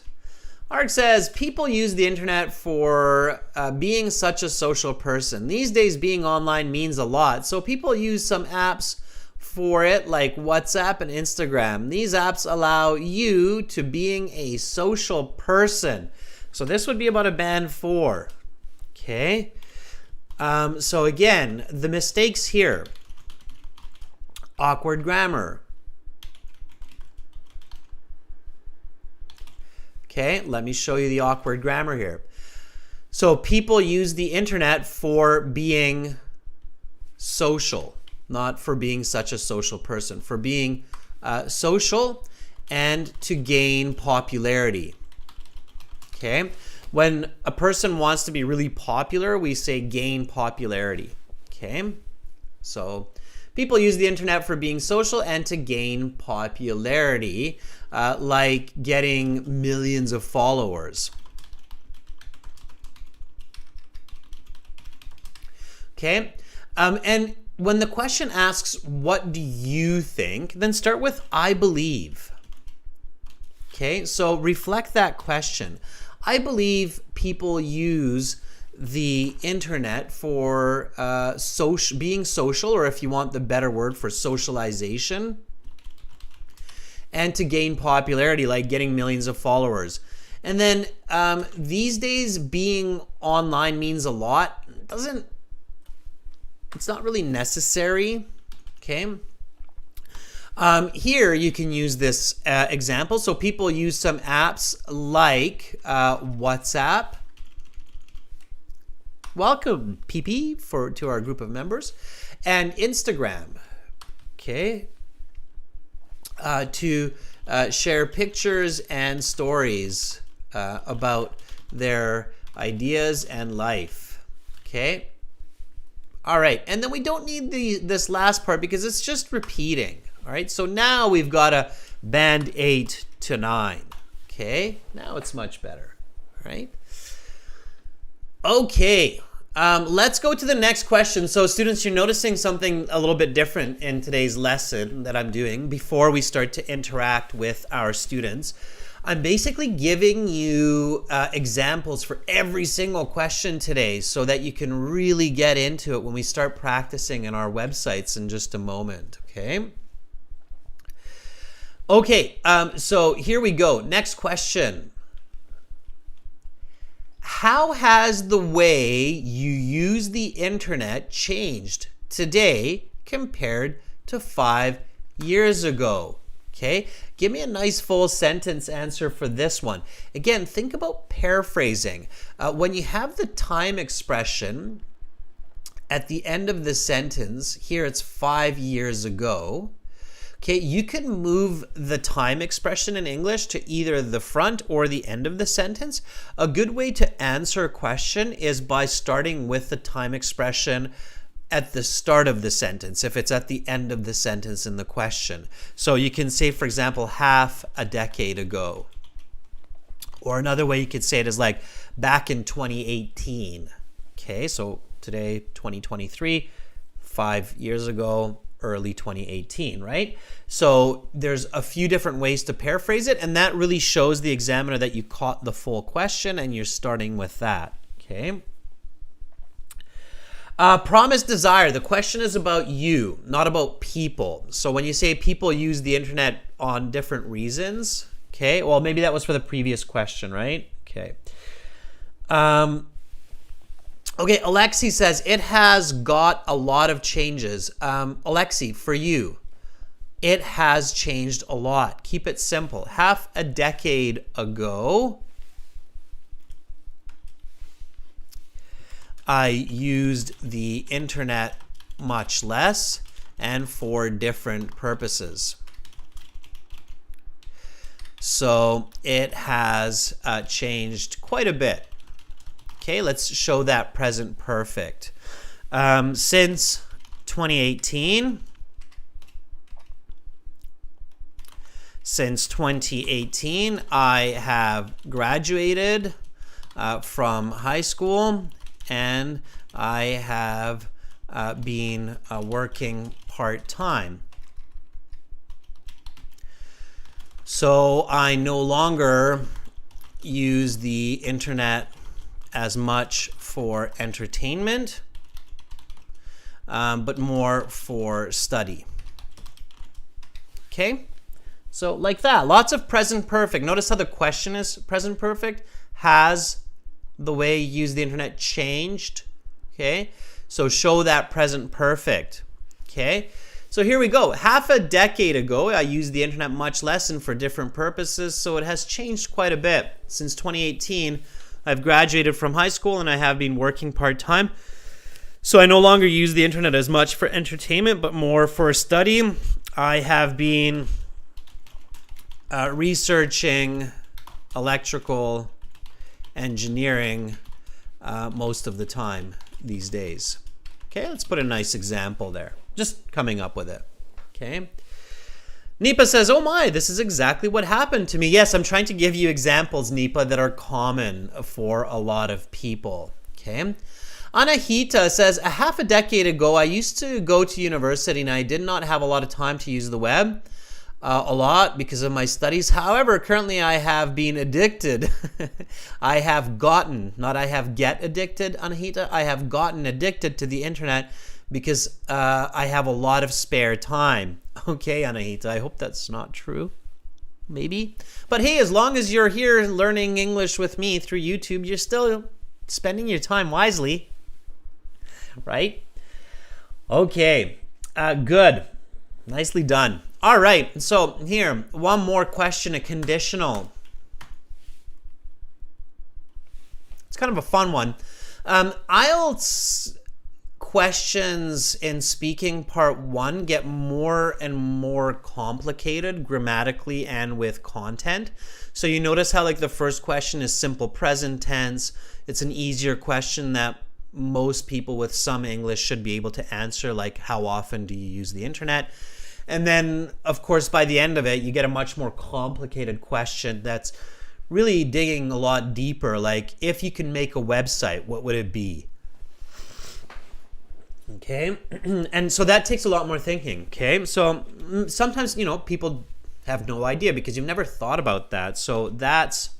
ARG says, people use the internet for being such a social person. These days, being online means a lot, so people use some apps for it, like WhatsApp and Instagram. These apps allow you to being a social person. So this would be about a band 4. Okay. So again, the mistakes here. Awkward grammar. Okay, let me show you the awkward grammar here. So people use the internet for being social, not for being such a social person, for being social and to gain popularity. Okay, when a person wants to be really popular, we say gain popularity. Okay, so people use the internet for being social and to gain popularity, like getting millions of followers. Okay, and when the question asks, what do you think? Then start with, I believe. Okay, so reflect that question. I believe people use the internet for being social, or if you want the better word, for socialization, and to gain popularity, like getting millions of followers. And then these days, being online means a lot. It's not really necessary. Okay. Here you can use this example. So people use some apps like WhatsApp. Welcome, PP, to our group of members, and Instagram. Okay. To share pictures and stories about their ideas and life. Okay. All right, and then we don't need this last part because it's just repeating. All right, so now we've got a band 8 to 9. Okay, now it's much better. All right. Okay, let's go to the next question. So students, you're noticing something a little bit different in today's lesson that I'm doing before we start to interact with our students. I'm basically giving you examples for every single question today so that you can really get into it when we start practicing in our websites in just a moment, okay? Okay, so here we go. Next question. How has the way you use the internet changed today compared to 5 years ago? Okay, give me a nice full sentence answer for this one. Again, think about paraphrasing. When you have the time expression at the end of the sentence, here it's 5 years ago. Okay, you can move the time expression in English to either the front or the end of the sentence. A good way to answer a question is by starting with the time expression at the start of the sentence, if it's at the end of the sentence in the question. So you can say, for example, half a decade ago. Or another way you could say it is like back in 2018. Okay, so today, 2023, 5 years ago, early 2018, right? So there's a few different ways to paraphrase it, and that really shows the examiner that you caught the full question and you're starting with that. Okay. Promised desire. The question is about you, not about people. So when you say people use the internet on different reasons, okay, well, maybe that was for the previous question, right? Okay. Okay, Alexi says, it has got a lot of changes. Alexi, for you, it has changed a lot. Keep it simple. Half a decade ago, I used the internet much less and for different purposes. So it has changed quite a bit. Okay, let's show that present perfect. Since 2018, I have graduated from high school, and I have been working part-time. So I no longer use the internet as much for entertainment, but more for study. Okay, so like that, lots of present perfect. Notice how the question is present perfect. Has the way you use the internet changed? Okay, so show that present perfect. Okay, so here we go. Half a decade ago, I used the internet much less and for different purposes, so it has changed quite a bit. Since 2018, I've graduated from high school and I have been working part-time. So I no longer use the internet as much for entertainment, but more for study. I have been researching electrical engineering most of the time these days. Okay, let's put a nice example there. Just coming up with it. Okay. Nipa says, oh my, this is exactly what happened to me. Yes, I'm trying to give you examples, Nipa, that are common for a lot of people. Okay. Anahita says, a half a decade ago, I used to go to university and I did not have a lot of time to use the web a lot because of my studies. However, currently I have been addicted. I have gotten, not I have get addicted, Anahita, I have gotten addicted to the internet because I have a lot of spare time. Okay, Anahita, I hope that's not true. Maybe. But hey, as long as you're here learning English with me through YouTube, you're still spending your time wisely. Right? Okay, good. Nicely done. All right, so here, one more question, a conditional. It's kind of a fun one. IELTS questions in speaking part 1 get more and more complicated grammatically and with content. So you notice how like the first question is simple present tense. It's an easier question that most people with some English should be able to answer, like how often do you use the internet? And then, of course, by the end of it, you get a much more complicated question that's really digging a lot deeper. Like, if you can make a website, what would it be? Okay, and so that takes a lot more thinking. Okay, so sometimes, you know, people have no idea because you've never thought about that. So that's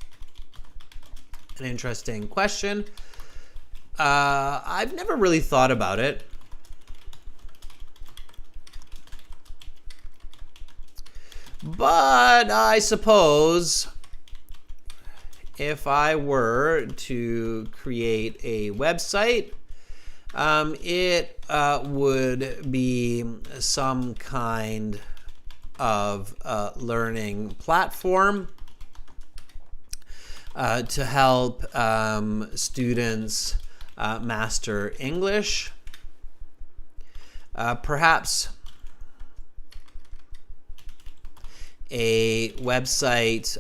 an interesting question. I've never really thought about it. But I suppose if I were to create a website, it would be some kind of learning platform to help students master English. Perhaps a website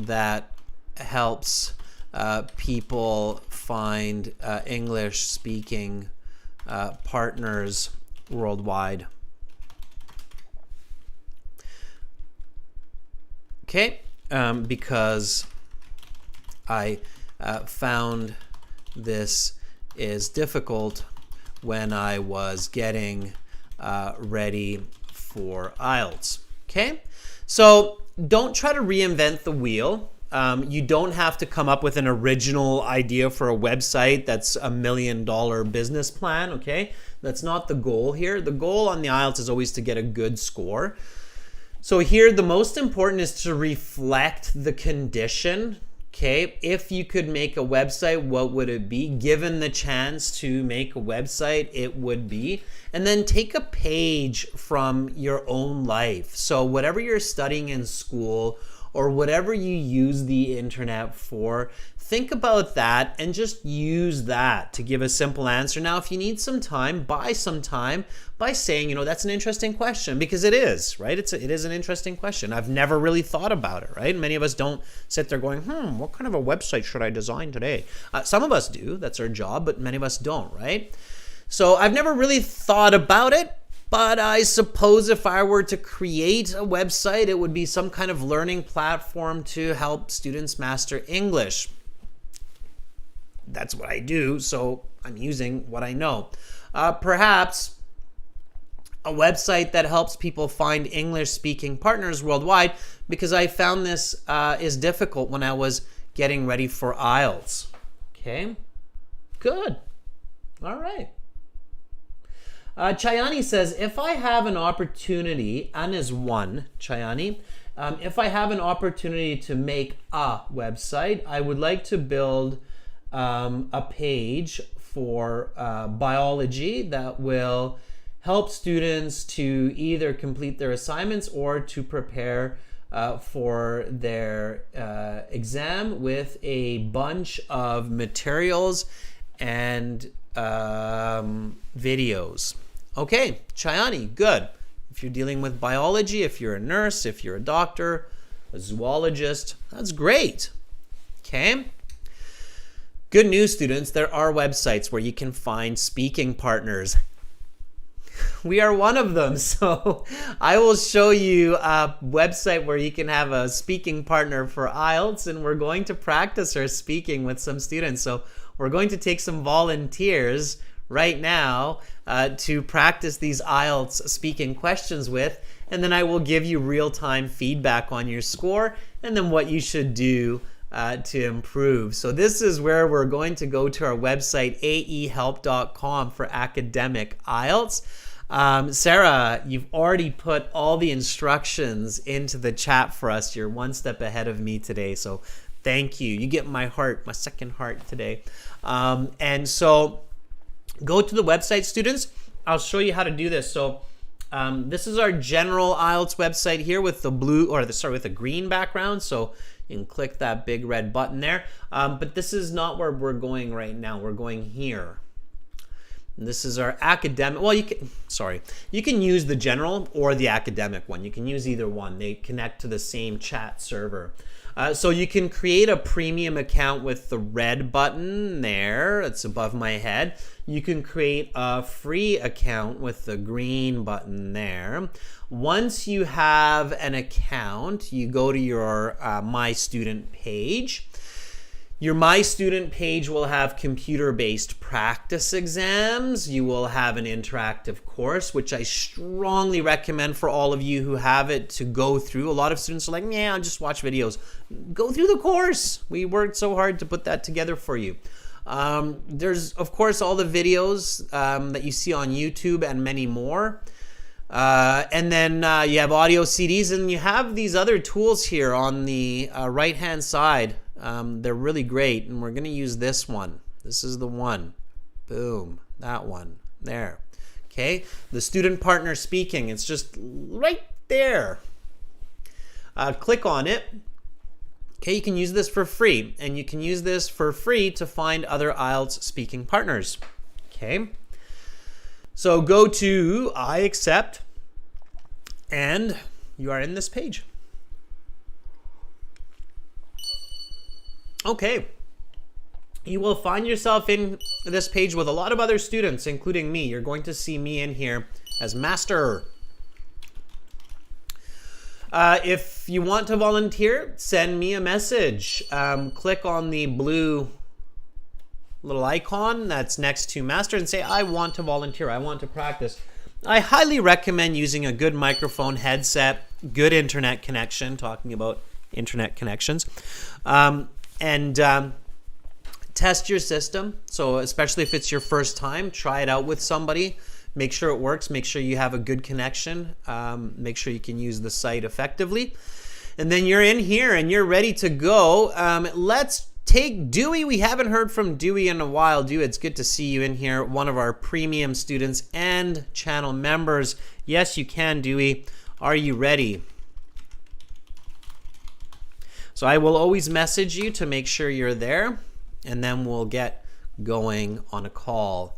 that helps people find English speaking partners worldwide. Okay, because I found this is difficult when I was getting ready for IELTS. Okay, so don't try to reinvent the wheel. You don't have to come up with an original idea for a website that's $1 million business plan, okay? That's not the goal here. The goal on the IELTS is always to get a good score. So here, the most important is to reflect the condition, okay? If you could make a website, what would it be? Given the chance to make a website, it would be. And then take a page from your own life. So whatever you're studying in school, or whatever you use the internet for, think about that and just use that to give a simple answer. Now, if you need some time, buy some time by saying, you know, that's an interesting question, because it is, right? It is an interesting question. I've never really thought about it, right? Many of us don't sit there going, what kind of a website should I design today? Some of us do, that's our job, but many of us don't, right? So I've never really thought about it. But I suppose if I were to create a website, it would be some kind of learning platform to help students master English. That's what I do, so I'm using what I know. Perhaps a website that helps people find English-speaking partners worldwide, because I found this is difficult when I was getting ready for IELTS. Okay, good. All right. Chayani says, if I have an opportunity, An is one, Chayani, if I have an opportunity to make a website, I would like to build a page for biology that will help students to either complete their assignments or to prepare for their exam with a bunch of materials and videos. Okay, Chayani, good. If you're dealing with biology, if you're a nurse, if you're a doctor, a zoologist, that's great. Okay. Good news, students. There are websites where you can find speaking partners. We are one of them. So I will show you a website where you can have a speaking partner for IELTS, and we're going to practice our speaking with some students. So we're going to take some volunteers right now to practice these IELTS speaking questions with, and then I will give you real-time feedback on your score and then what you should do to improve. So this is where we're going to go to our website, aehelp.com, for academic IELTS. Sarah, you've already put all the instructions into the chat for us. You're one step ahead of me today, so thank you. You get my heart, my second heart today. And so go to the website, students. I'll show you how to do this. So this is our general IELTS website here with the blue, or with the green background. So you can click that big red button there. But this is not where we're going right now. We're going here. And this is our academic. Well, you can use the general or the academic one. You can use either one. They connect to the same chat server. So you can create a premium account with the red button there. It's above my head. You can create a free account with the green button there. Once you have an account, you go to your My Student page. Your My Student page will have computer-based practice exams. You will have an interactive course, which I strongly recommend for all of you who have it to go through. A lot of students are like, yeah, I'll just watch videos. Go through the course. We worked so hard to put that together for you. There's, of course, all the videos that you see on YouTube and many more. And then you have audio CDs, and you have these other tools here on the right-hand side. They're really great, and we're going to use this one. This is the one. Boom. That one. There. Okay. The student partner speaking. It's just right there. Click on it. Okay. You can use this for free, and you can use this for free to find other IELTS speaking partners. Okay. So go to I accept, and you are in this page. Okay, you will find yourself in this page with a lot of other students, including me. You're going to see me in here as master. If you want to volunteer, send me a message. Click on the blue little icon that's next to master and say, I want to volunteer. I want to practice. I highly recommend using a good microphone headset, good internet connection, talking about internet connections, and test your system. So especially if it's your first time, try it out with somebody. Make sure it works. Make sure you have a good connection. Make sure you can use the site effectively. And then you're in here and you're ready to go. Let's take Dewey. We haven't heard from Dewey in a while. Dewey, it's good to see you in here. One of our premium students and channel members. Yes, you can, Dewey. Are you ready? So I will always message you to make sure you're there, and then we'll get going on a call.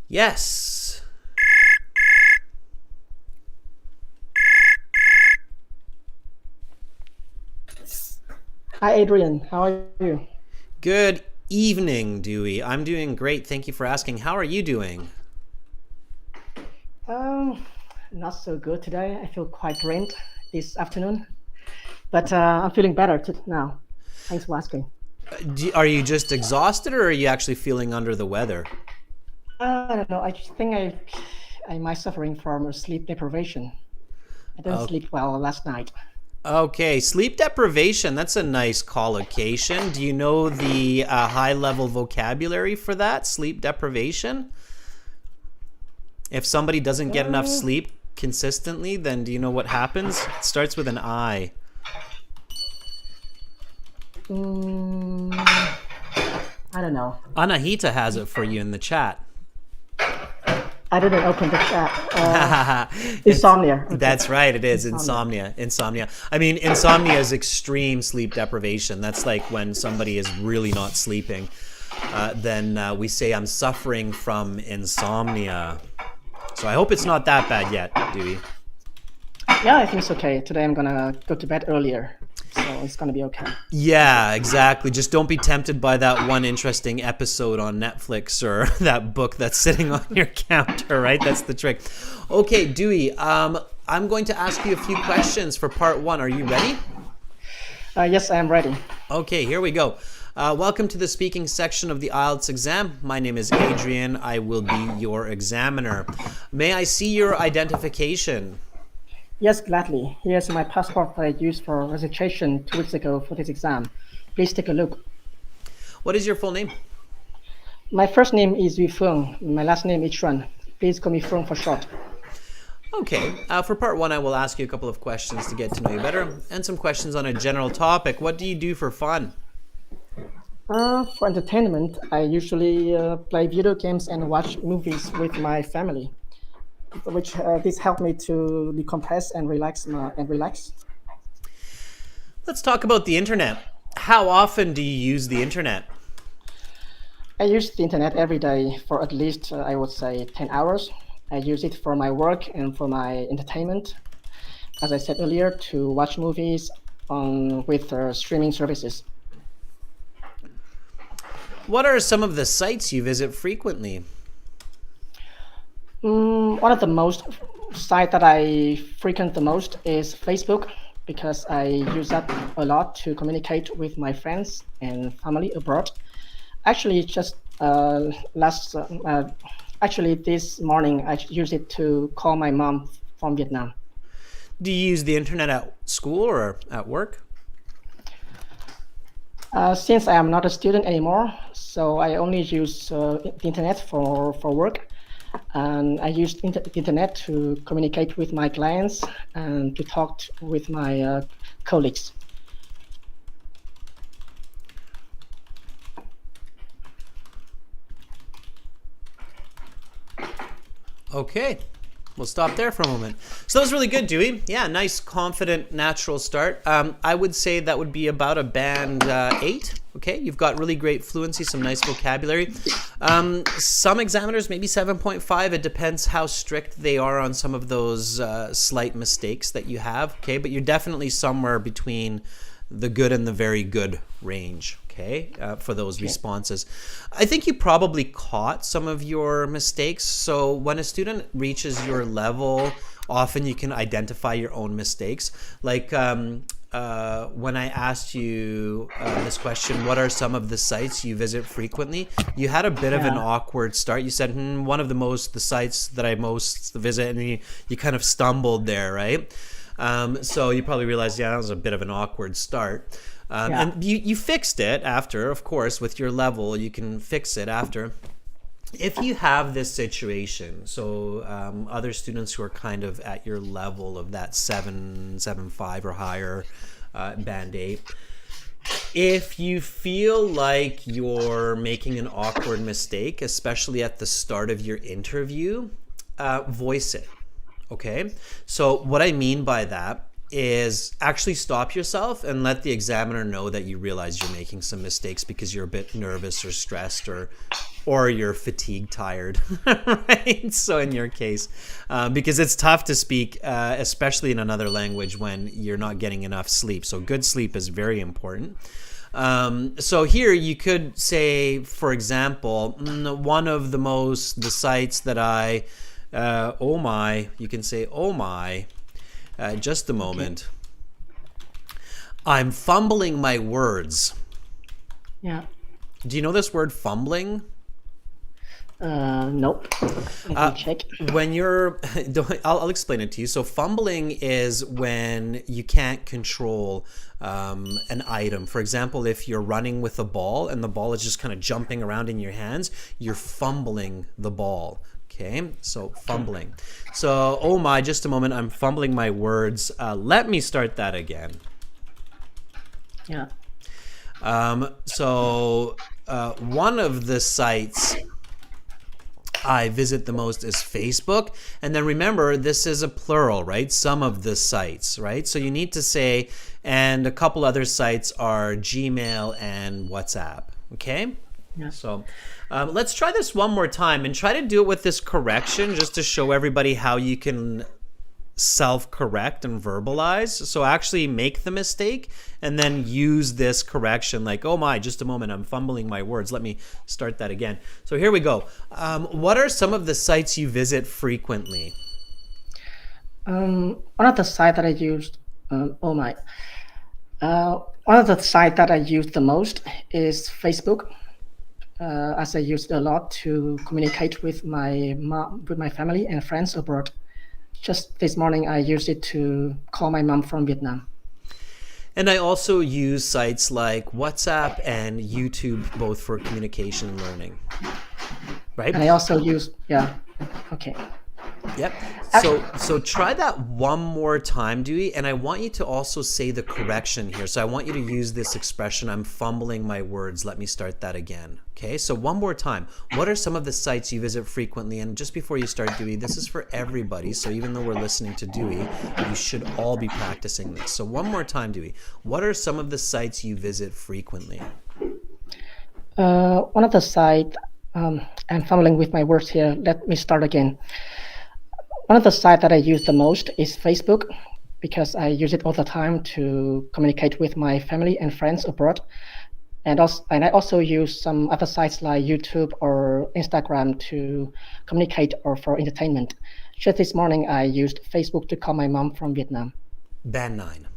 Yes. Hi, Adrian. How are you? Good evening, Dewey. I'm doing great. Thank you for asking. How are you doing? Not so good today. I feel quite drained this afternoon, but I'm feeling better now. Thanks for asking. Are you just exhausted, or are you actually feeling under the weather? I don't know. I think I might suffering from sleep deprivation. I didn't sleep well last night. Okay, sleep deprivation. That's a nice collocation. Do you know the high-level vocabulary for that? Sleep deprivation? If somebody doesn't get enough sleep consistently, then do you know what happens? It starts with an I. I don't know. Anahita has it for you in the chat. I didn't open the chat. Insomnia. Okay. That's right. It is insomnia. Insomnia. I mean, insomnia is extreme sleep deprivation. That's like when somebody is really not sleeping. Then we say, I'm suffering from insomnia. So I hope it's not that bad yet, Dewey. Yeah, I think it's okay. Today I'm going to go to bed earlier. So it's going to be okay. Yeah, exactly. Just don't be tempted by that one interesting episode on Netflix or that book that's sitting on your counter, right? That's the trick. Okay, Dewey, I'm going to ask you a few questions for part one. Are you ready? Yes, I am ready. Okay, here we go. Welcome to the speaking section of the IELTS exam. My name is Adrian. I will be your examiner. May I see your identification? Yes, gladly. Here's my passport that I used for registration 2 weeks ago for this exam. Please take a look. What is your full name? My first name is Yu Feng. My last name is Xuan. Please call me Feng for short. Okay. For part one, I will ask you a couple of questions to get to know you better and some questions on a general topic. What do you do for fun? For entertainment, I usually play video games and watch movies with my family, which this helped me to decompress and relax. Let's talk about the internet. How often do you use the internet? I use the internet every day for at least, I would say, 10 hours. I use it for my work and for my entertainment. As I said earlier, to watch movies with streaming services. What are some of the sites you visit frequently? One of the most sites that I frequent the most is Facebook, because I use that a lot to communicate with my friends and family abroad. Actually, just this morning I used it to call my mom from Vietnam. Do you use the internet at school or at work? Since I am not a student anymore, so I only use the internet for work. And I use the internet to communicate with my clients and to talk with my colleagues. Okay, we'll stop there for a moment. So that was really good, Dewey. Yeah, nice, confident, natural start. I would say that would be about a band 8. Okay, you've got really great fluency, some nice vocabulary. Some examiners, maybe 7.5. It depends how strict they are on some of those slight mistakes that you have. Okay, but you're definitely somewhere between the good and the very good range. Okay. okay, for those responses. I think you probably caught some of your mistakes. So when a student reaches your level, often you can identify your own mistakes. Like when I asked you this question, what are some of the sites you visit frequently? You had a bit of an awkward start. You said, one of the sites that I most visit, and you kind of stumbled there, right? So you probably realized, that was a bit of an awkward start. And you fixed it after, of course, with your level, you can fix it after. If you have this situation, so other students who are kind of at your level of that 7.5 or higher, band 8, if you feel like you're making an awkward mistake, especially at the start of your interview, voice it. Okay, so what I mean by that is actually stop yourself and let the examiner know that you realize you're making some mistakes because you're a bit nervous or stressed or you're fatigued, tired, right? So in your case, because it's tough to speak, especially in another language when you're not getting enough sleep. So good sleep is very important. So here you could say, for example, one of the sites that I oh my, you can say, oh my, just a moment. I'm fumbling my words. Yeah. Do you know this word fumbling? Nope. Let me check. When you're, I'll explain it to you. So fumbling is when you can't control an item. For example, if you're running with a ball and the ball is just kind of jumping around in your hands, you're fumbling the ball. Okay, so fumbling. So, oh my, just a moment, I'm fumbling my words. Let me start that again. Yeah. So one of the sites I visit the most is Facebook. And then remember, this is a plural, right? Some of the sites, right? So you need to say, and a couple other sites are Gmail and WhatsApp, okay? Yeah. So let's try this one more time and try to do it with this correction just to show everybody how you can self-correct and verbalize. So actually make the mistake and then use this correction like, oh my, just a moment, I'm fumbling my words. Let me start that again. So here we go. What are some of the sites you visit frequently? One of the sites that I used, oh my. One of the sites that I use the most is Facebook. As I use it a lot to communicate with my mom, with my family and friends abroad. Just this morning, I used it to call my mom from Vietnam. And I also use sites like WhatsApp and YouTube, both for communication and learning. Right? And I also use, okay. Yep. So try that one more time, Dewey, and I want you to also say the correction here. So I want you to use this expression, I'm fumbling my words. Let me start that again. Okay, so one more time. What are some of the sites you visit frequently? And just before you start, Dewey, this is for everybody. So even though we're listening to Dewey, you should all be practicing this. So one more time, Dewey. What are some of the sites you visit frequently? One of the sites, I'm fumbling with my words here. Let me start again. One of the sites that I use the most is Facebook because I use it all the time to communicate with my family and friends abroad. And I also use some other sites like YouTube or Instagram to communicate or for entertainment. Just this morning, I used Facebook to call my mom from Vietnam. Band 9.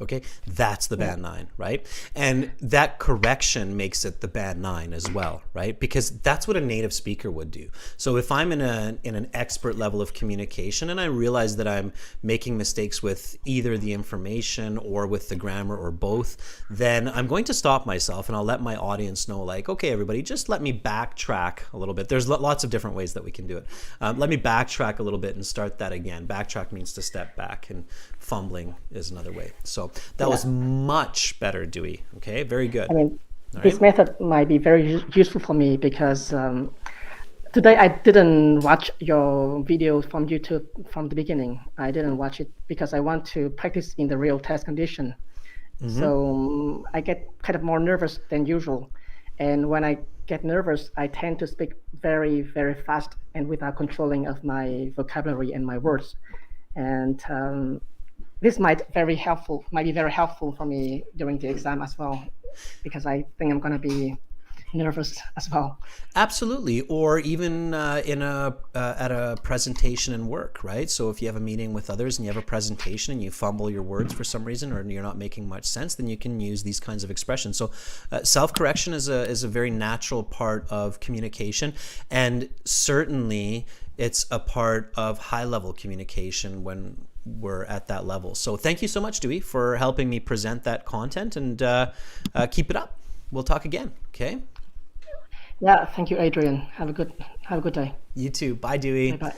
Okay, that's the band 9, right? And that correction makes it the band 9 as well, right? Because that's what a native speaker would do. So if I'm in an expert level of communication and I realize that I'm making mistakes with either the information or with the grammar or both, then I'm going to stop myself and I'll let my audience know, like, okay, everybody, just let me backtrack a little bit. There's lots of different ways that we can do it. Let me backtrack a little bit and start that again. Backtrack means to step back, and fumbling is another way. So that was much better, Dewey. Okay, very good. I mean, this method might be very useful for me because today I didn't watch your video from YouTube from the beginning. I didn't watch it because I want to practice in the real test condition. So I get kind of more nervous than usual. And when I get nervous, I tend to speak very, very fast and without controlling of my vocabulary and my words. And this might be very helpful for me during the exam as well. because I think I'm gonna be nervous as well. Absolutely, or even in a at a presentation in work, right? So if you have a meeting with others and you have a presentation and you fumble your words for some reason, or you're not making much sense, then you can use these kinds of expressions. So self-correction is a very natural part of communication, and certainly it's a part of high-level communication when we're at that level. So thank you so much, Dewey, for helping me present that content, and keep it up. We'll talk again, okay? Yeah, thank you, Adrian. Have a good day. You too. Bye, Dewey. Bye-bye.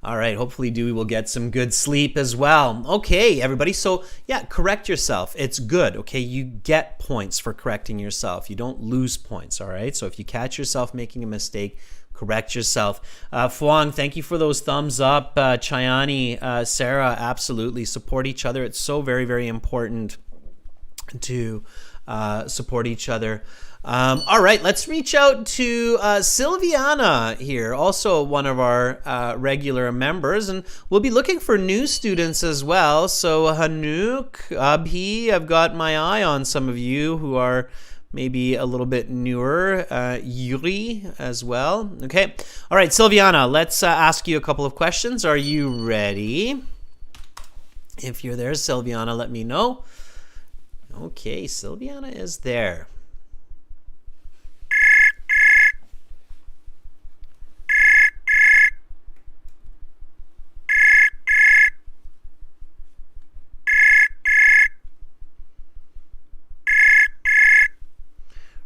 All right. Hopefully, Dewey will get some good sleep as well. Okay, everybody. So, yeah, correct yourself. It's good. Okay, you get points for correcting yourself. You don't lose points. All right. So, if you catch yourself making a mistake, correct yourself. Fuang, thank you for those thumbs up. Chayani, Sarah, absolutely support each other. It's so very, very important to support each other. All right, let's reach out to Silviana here, also one of our regular members, and we'll be looking for new students as well. So Hanouk, Abhi, I've got my eye on some of you who are maybe a little bit newer. Yuri as well. Okay, all right, Silviana, let's ask you a couple of questions. Are you ready? If you're there, Silviana, let me know. Okay, Silviana is there.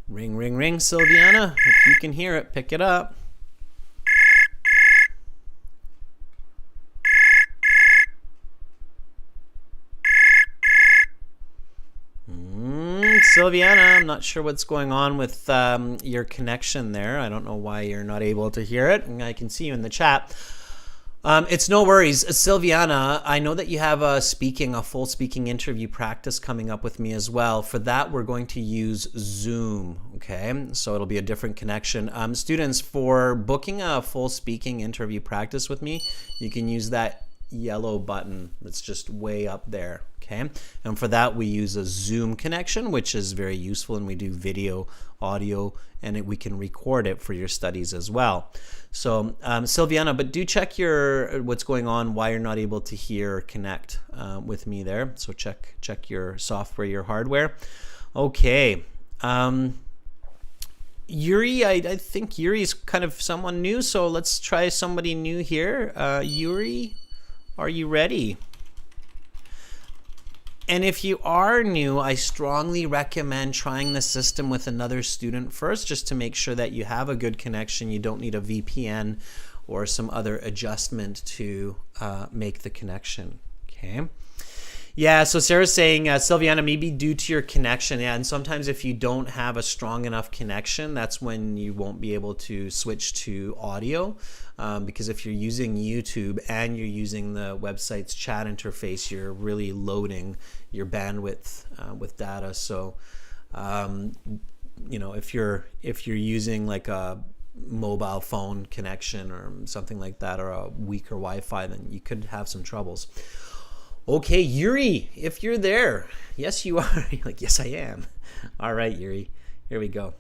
Ring, ring, ring, Silviana. If you can hear it, pick it up. Silviana, I'm not sure what's going on with your connection there. I don't know why you're not able to hear it. I can see you in the chat. It's no worries. Silviana, I know that you have a full speaking interview practice coming up with me as well. For that, we're going to use Zoom, okay? So it'll be a different connection. Students, for booking a full speaking interview practice with me, you can use that yellow button that's just way up there, okay? And for that, we use a Zoom connection, which is very useful, and we do video, audio, and we can record it for your studies as well. So Silviana, but do check what's going on, why you're not able to hear or connect with me there. So check your software, your hardware. Okay. Yuri, I think Yuri's kind of someone new, so let's try somebody new here. Yuri, are you ready? And if you are new, I strongly recommend trying the system with another student first, just to make sure that you have a good connection. You don't need a VPN or some other adjustment to make the connection, okay? Yeah, so Sarah's saying, Silviana, maybe due to your connection. Yeah, and sometimes if you don't have a strong enough connection, that's when you won't be able to switch to audio. Because if you're using YouTube and you're using the website's chat interface, you're really loading your bandwidth with data. So, you know, if you're using like a mobile phone connection or something like that, or a weaker Wi-Fi, then you could have some troubles. Okay, Yuri, if you're there. Yes, you are. You're like, yes, I am. All right, Yuri, here we go.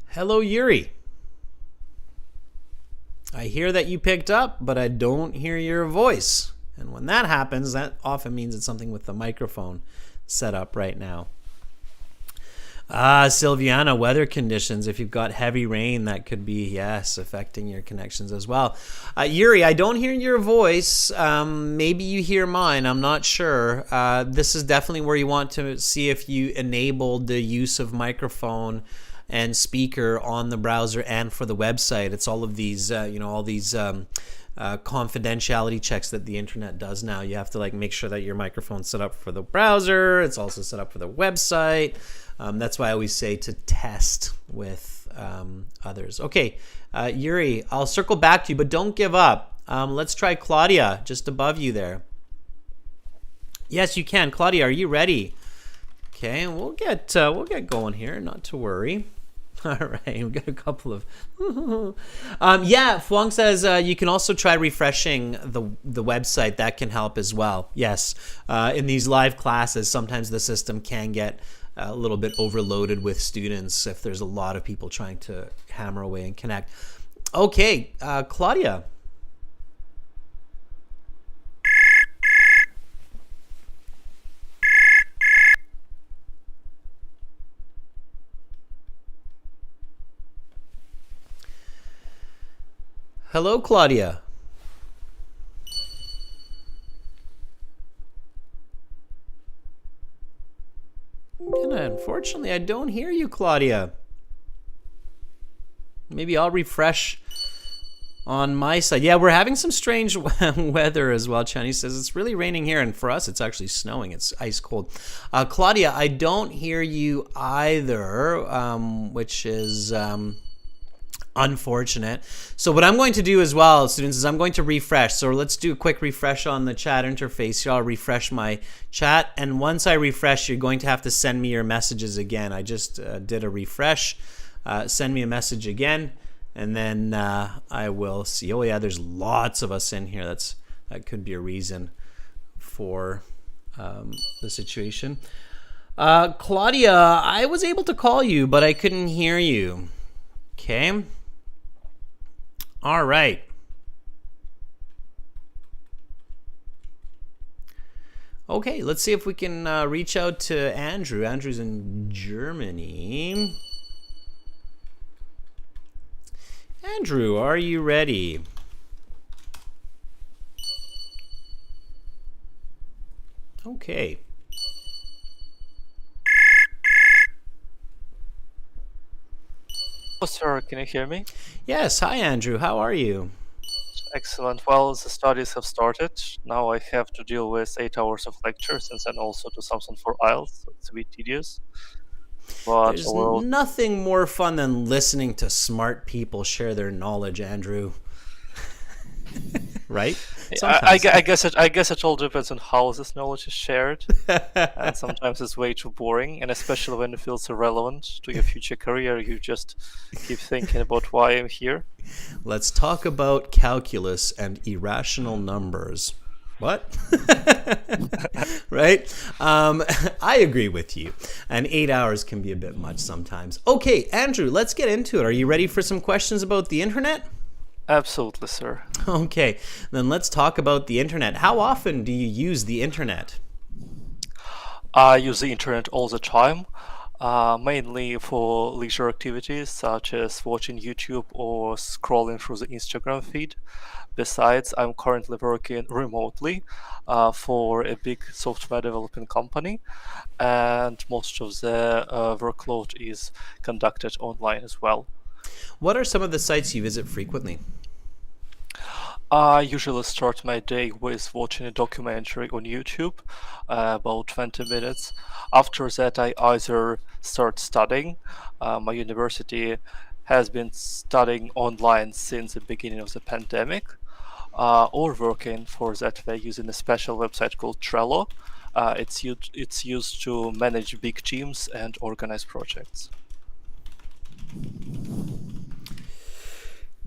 Hello, Yuri. I hear that you picked up, but I don't hear your voice. And when that happens, that often means it's something with the microphone set up right now. Silviana, weather conditions. If you've got heavy rain, that could be, yes, affecting your connections as well. Yuri, I don't hear your voice. Maybe you hear mine. I'm not sure. This is definitely where you want to see if you enabled the use of microphone and speaker on the browser and for the website. It's all of these, all these confidentiality checks that the internet does now. You have to make sure that your microphone's set up for the browser. It's also set up for the website. That's why I always say to test with others. Okay, Yuri, I'll circle back to you, but don't give up. Let's try Claudia, just above you there. Yes, you can. Claudia, are you ready? Okay, we'll get going here. Not to worry. All right, we got a couple of. Yeah, Fuang says you can also try refreshing the website. That can help as well. Yes, in these live classes, sometimes the system can get a little bit overloaded with students if there's a lot of people trying to hammer away and connect. Okay, Claudia. Hello, Claudia. And unfortunately, I don't hear you, Claudia. Maybe I'll refresh on my side. Yeah, we're having some strange weather as well. Chani says it's really raining here, and for us, it's actually snowing. It's ice cold. Claudia, I don't hear you either, which is unfortunate. So what I'm going to do as well, students, is I'm going to refresh. So let's do a quick refresh on the chat interface here. I'll refresh my chat, and once I refresh, you're going to have to send me your messages again. I just did a refresh. Send me a message again, and then I will see. Oh yeah, there's lots of us in here. That could be a reason for the situation. Claudia, I was able to call you, but I couldn't hear you. Okay. All right. Okay, let's see if we can reach out to Andrew. Andrew's in Germany. Andrew, are you ready? Okay. Oh, sir, can you hear me? Yes. Hi, Andrew. How are you? Excellent. Well, the studies have started. Now I have to deal with 8 hours of lectures and then also do something for IELTS. So it's a bit tedious. But There's nothing more fun than listening to smart people share their knowledge, Andrew. Right? I guess it all depends on how this knowledge is shared. And sometimes it's way too boring, and especially when it feels irrelevant to your future career, you just keep thinking about why I'm here. Let's talk about calculus and irrational numbers. What? Right? I agree with you. And 8 hours can be a bit much sometimes. Okay, Andrew, let's get into it. Are you ready for some questions about the internet? Absolutely, sir. Okay, then let's talk about the internet. How often do you use the internet? I use the internet all the time, mainly for leisure activities such as watching YouTube or scrolling through the Instagram feed. Besides, I'm currently working remotely for a big software developing company, and most of the workload is conducted online as well. What are some of the sites you visit frequently? I usually start my day with watching a documentary on YouTube, about 20 minutes. After that, I either start studying. My university has been studying online since the beginning of the pandemic, or working for that by using a special website called Trello. It's used to manage big teams and organize projects.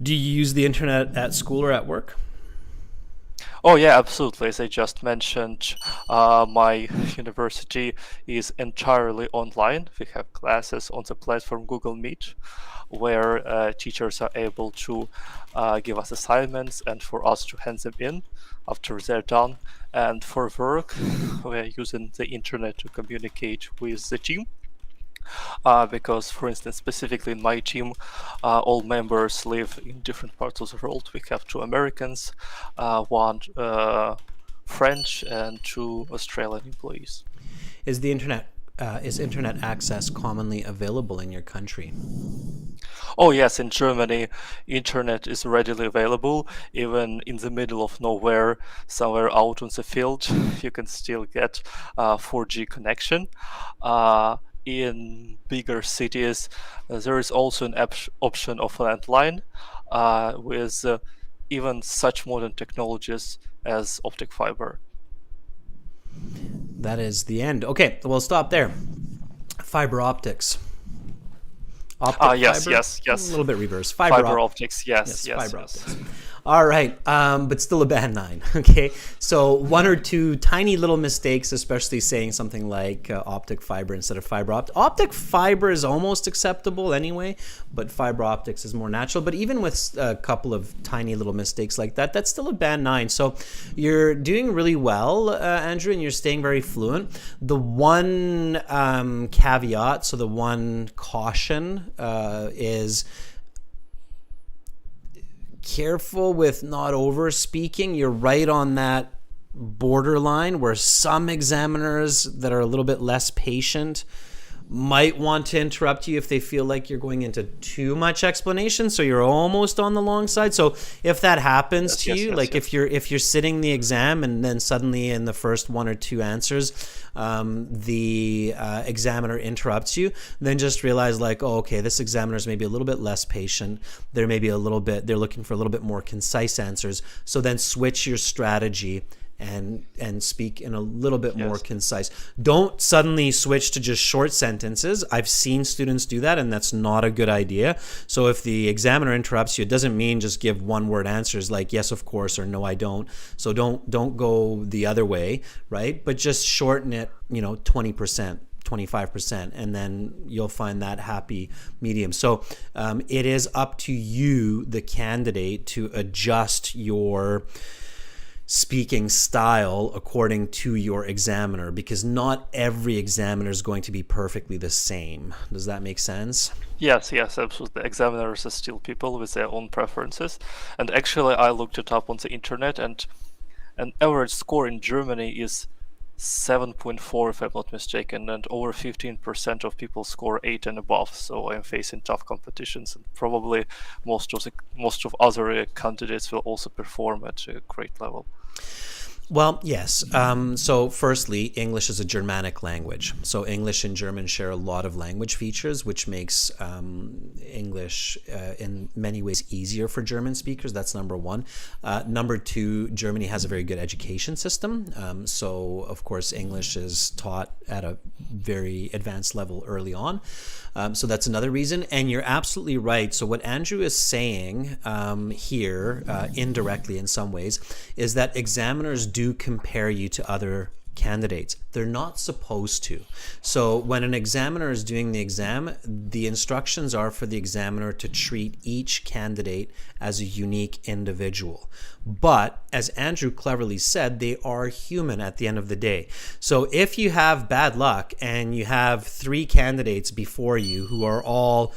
Do you use the internet at school or at work? Oh yeah, absolutely. As I just mentioned, my university is entirely online. We have classes on the platform Google Meet, where teachers are able to give us assignments and for us to hand them in after they're done. And for work, we're using the internet to communicate with the team. Because, for instance, specifically in my team, all members live in different parts of the world. We have 2 Americans, 1 French, and 2 Australian employees. Is internet access commonly available in your country? Oh yes, in Germany, internet is readily available. Even in the middle of nowhere, somewhere out on the field, you can still get 4G connection. In bigger cities, there is also an option of landline with even such modern technologies as optic fiber. That is the end. Okay, we'll stop there. Fiber optics. Optic Yes, fiber? yes, A yes. little bit reverse. Fiber optics, yes, yes, fiber yes. optics. All right, but still a band 9, okay? So one or two tiny little mistakes, especially saying something like optic fiber instead of fiber optic. Optic fiber is almost acceptable anyway, but fiber optics is more natural. But even with a couple of tiny little mistakes like that, that's still a band 9. So you're doing really well, Andrew, and you're staying very fluent. The one caveat, so the one caution is careful with not over speaking. You're right on that borderline where some examiners that are a little bit less patient might want to interrupt you if they feel like you're going into too much explanation, so you're almost on the long side. So if that happens to you, if you're sitting the exam and then suddenly in the first one or two answers the examiner interrupts you, then just realize like, oh, okay, this examiner is maybe a little bit less patient. They're looking for a little bit more concise answers. So then switch your strategy and speak in a little bit more concise. Don't suddenly switch to just short sentences. I've seen students do that, and that's not a good idea. So if the examiner interrupts you, it doesn't mean just give one-word answers like yes, of course, or no, I don't. So don't go the other way, right? But just shorten it, 20%. 25%, and then you'll find that happy medium. So it is up to you, the candidate, to adjust your speaking style according to your examiner, because not every examiner is going to be perfectly the same. Does that make sense? Yes, absolutely. Examiners are still people with their own preferences. And actually, I looked it up on the internet, and an average score in Germany is 7.4, if I'm not mistaken, and over 15% of people score 8 and above. So I'm facing tough competitions, and probably most of other candidates will also perform at a great level. Well, yes. So firstly, English is a Germanic language. So English and German share a lot of language features, which makes English in many ways easier for German speakers. That's number one. Number two, Germany has a very good education system. So, of course, English is taught at a very advanced level early on. So that's another reason. And you're absolutely right. So what Andrew is saying here, indirectly in some ways, is that examiners do compare you to other candidates. They're not supposed to. So when an examiner is doing the exam, the instructions are for the examiner to treat each candidate as a unique individual. But as Andrew cleverly said, they are human at the end of the day. So if you have bad luck and you have 3 candidates before you who are all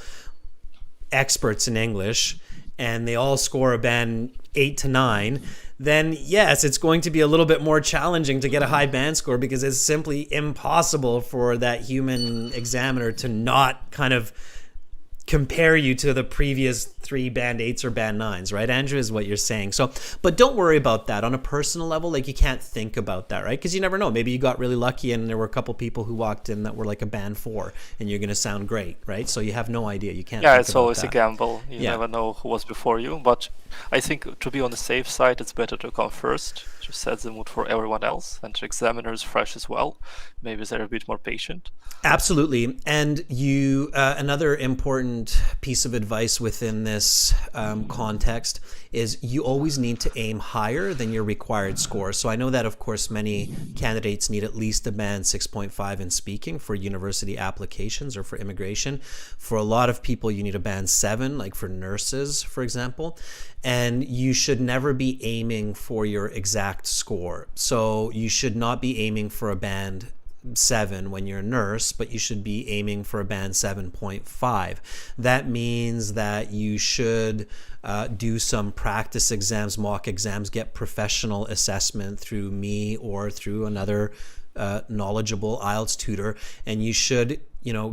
experts in English and they all score a band 8 to 9, then yes, it's going to be a little bit more challenging to get a high band score, because it's simply impossible for that human examiner to not kind of compare you to the previous 3 band 8s or band 9s, right, Andrew, is what you're saying. So, but don't worry about that on a personal level. Like, you can't think about that, right? Because you never know. Maybe you got really lucky and there were a couple people who walked in that were like a band 4 and you're going to sound great, right? So you have no idea. You can't think about that. Yeah, it's always a gamble. You never know who was before you. But I think to be on the safe side, it's better to come first, to set the mood for everyone else, and the examiner is fresh as well. Maybe they're a bit more patient. Absolutely. And you, another important piece of advice within this context is you always need to aim higher than your required score. So I know that, of course, many candidates need at least a band 6.5 in speaking for university applications or for immigration. For a lot of people, you need a band 7, like for nurses, for example. And you should never be aiming for your exact score. So you should not be aiming for a band 7 when you're a nurse, but you should be aiming for a band 7.5. That means that you should do some practice exams, mock exams, get professional assessment through me or through another knowledgeable IELTS tutor, and you should,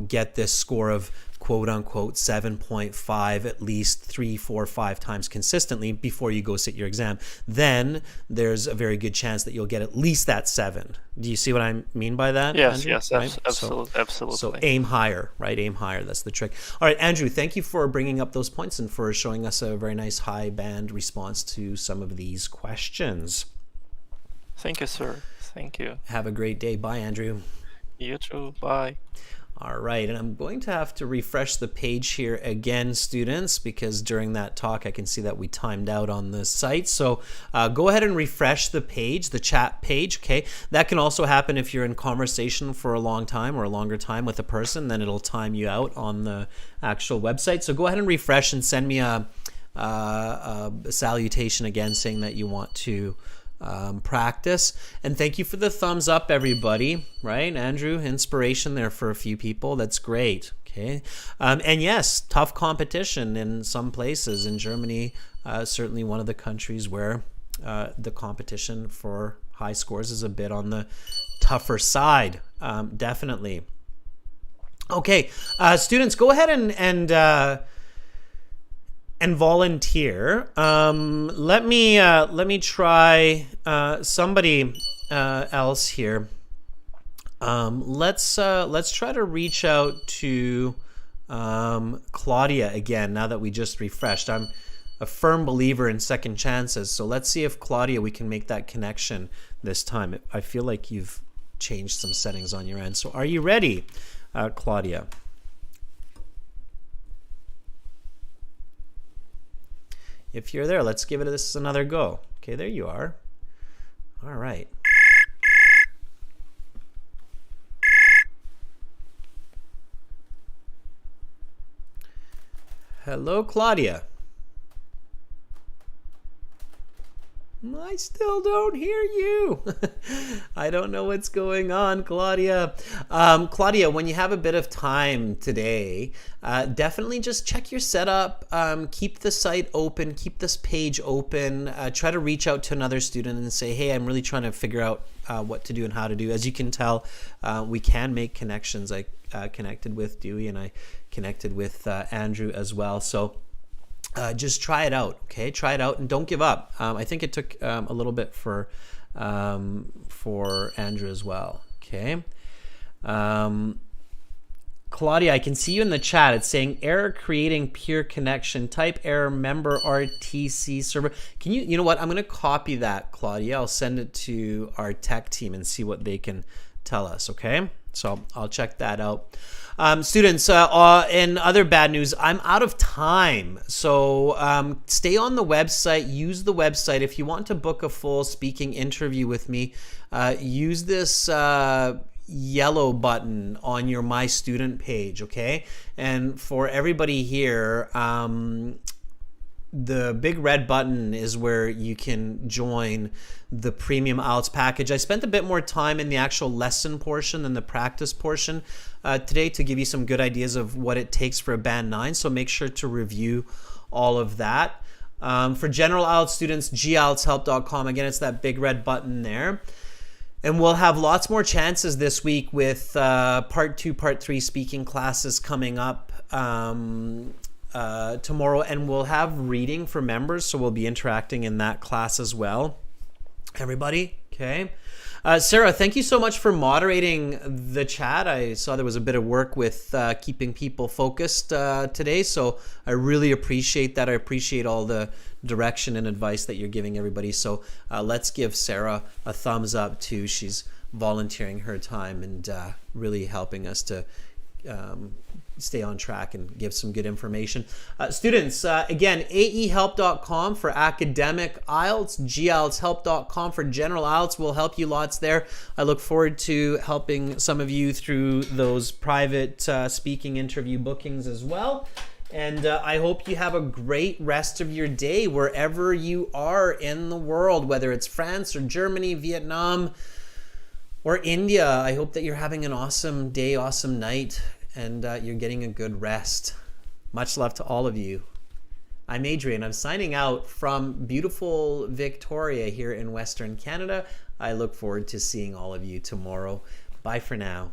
get this score of quote unquote 7.5 at least 3, 4, 5 times consistently before you go sit your exam. Then there's a very good chance that you'll get at least that 7. Do you see what I mean by that? Yes, Andrew? yes, Right? absolutely. So aim higher, right? Aim higher. That's the trick. All right, Andrew, thank you for bringing up those points and for showing us a very nice high band response to some of these questions. Thank you, sir. Thank you. Have a great day. Bye, Andrew. You too. Bye. All right, and I'm going to have to refresh the page here again, students, because during that talk I can see that we timed out on the site. So go ahead and refresh the page, the chat page, okay? That can also happen if you're in conversation for a long time or a longer time with a person, then it'll time you out on the actual website. So go ahead and refresh and send me a salutation again saying that you want to practice. And thank you for the thumbs up, everybody. Right, Andrew, inspiration there for a few people. That's great. Okay, and yes, tough competition in some places. In Germany, certainly one of the countries where the competition for high scores is a bit on the tougher side. Definitely. Okay, students, go ahead and volunteer. Let me try somebody else here. Let's try to reach out to Claudia again. Now that we just refreshed, I'm a firm believer in second chances. So let's see if Claudia, we can make that connection this time. I feel like you've changed some settings on your end. So are you ready, Claudia? If you're there, let's give this another go. Okay, there you are. All right. Hello, Claudia. I still don't hear you. I don't know what's going on, Claudia. Claudia, when you have a bit of time today, definitely just check your setup. Keep the site open. Keep this page open. Try to reach out to another student and say, hey, I'm really trying to figure out what to do and how to do. As you can tell, we can make connections. I connected with Dewey and I connected with Andrew as well. So just try it out, okay? Try it out and don't give up. I think it took a little bit for Andrew as well, okay? Claudia, I can see you in the chat. It's saying error creating peer connection. Type error member RTC server. Can you know what? I'm going to copy that, Claudia. I'll send it to our tech team and see what they can tell us, okay? So I'll check that out. Students, in other bad news, I'm out of time. So stay on the website, use the website. If you want to book a full speaking interview with me, use this yellow button on your My Student page, okay? And for everybody here, the big red button is where you can join the premium IELTS package. I spent a bit more time in the actual lesson portion than the practice portion today to give you some good ideas of what it takes for a band 9. So make sure to review all of that. For general IELTS students, gieltshelp.com. Again, it's that big red button there. And we'll have lots more chances this week with part 2, part 3 speaking classes coming up tomorrow, and we'll have reading for members, so we'll be interacting in that class as well. Everybody, okay? Sarah, thank you so much for moderating the chat. I saw there was a bit of work with keeping people focused today, so I really appreciate that. I appreciate all the direction and advice that you're giving everybody. So let's give Sarah a thumbs up too. She's volunteering her time and really helping us to stay on track and give some good information. Students, again, aehelp.com for academic IELTS, gieltshelp.com for general IELTS will help you lots there. I look forward to helping some of you through those private speaking interview bookings as well. And I hope you have a great rest of your day wherever you are in the world, whether it's France or Germany, Vietnam, or India. I hope that you're having an awesome day, awesome night, and you're getting a good rest. Much love to all of you. I'm Adrian. I'm signing out from beautiful Victoria here in Western Canada. I look forward to seeing all of you tomorrow. Bye for now.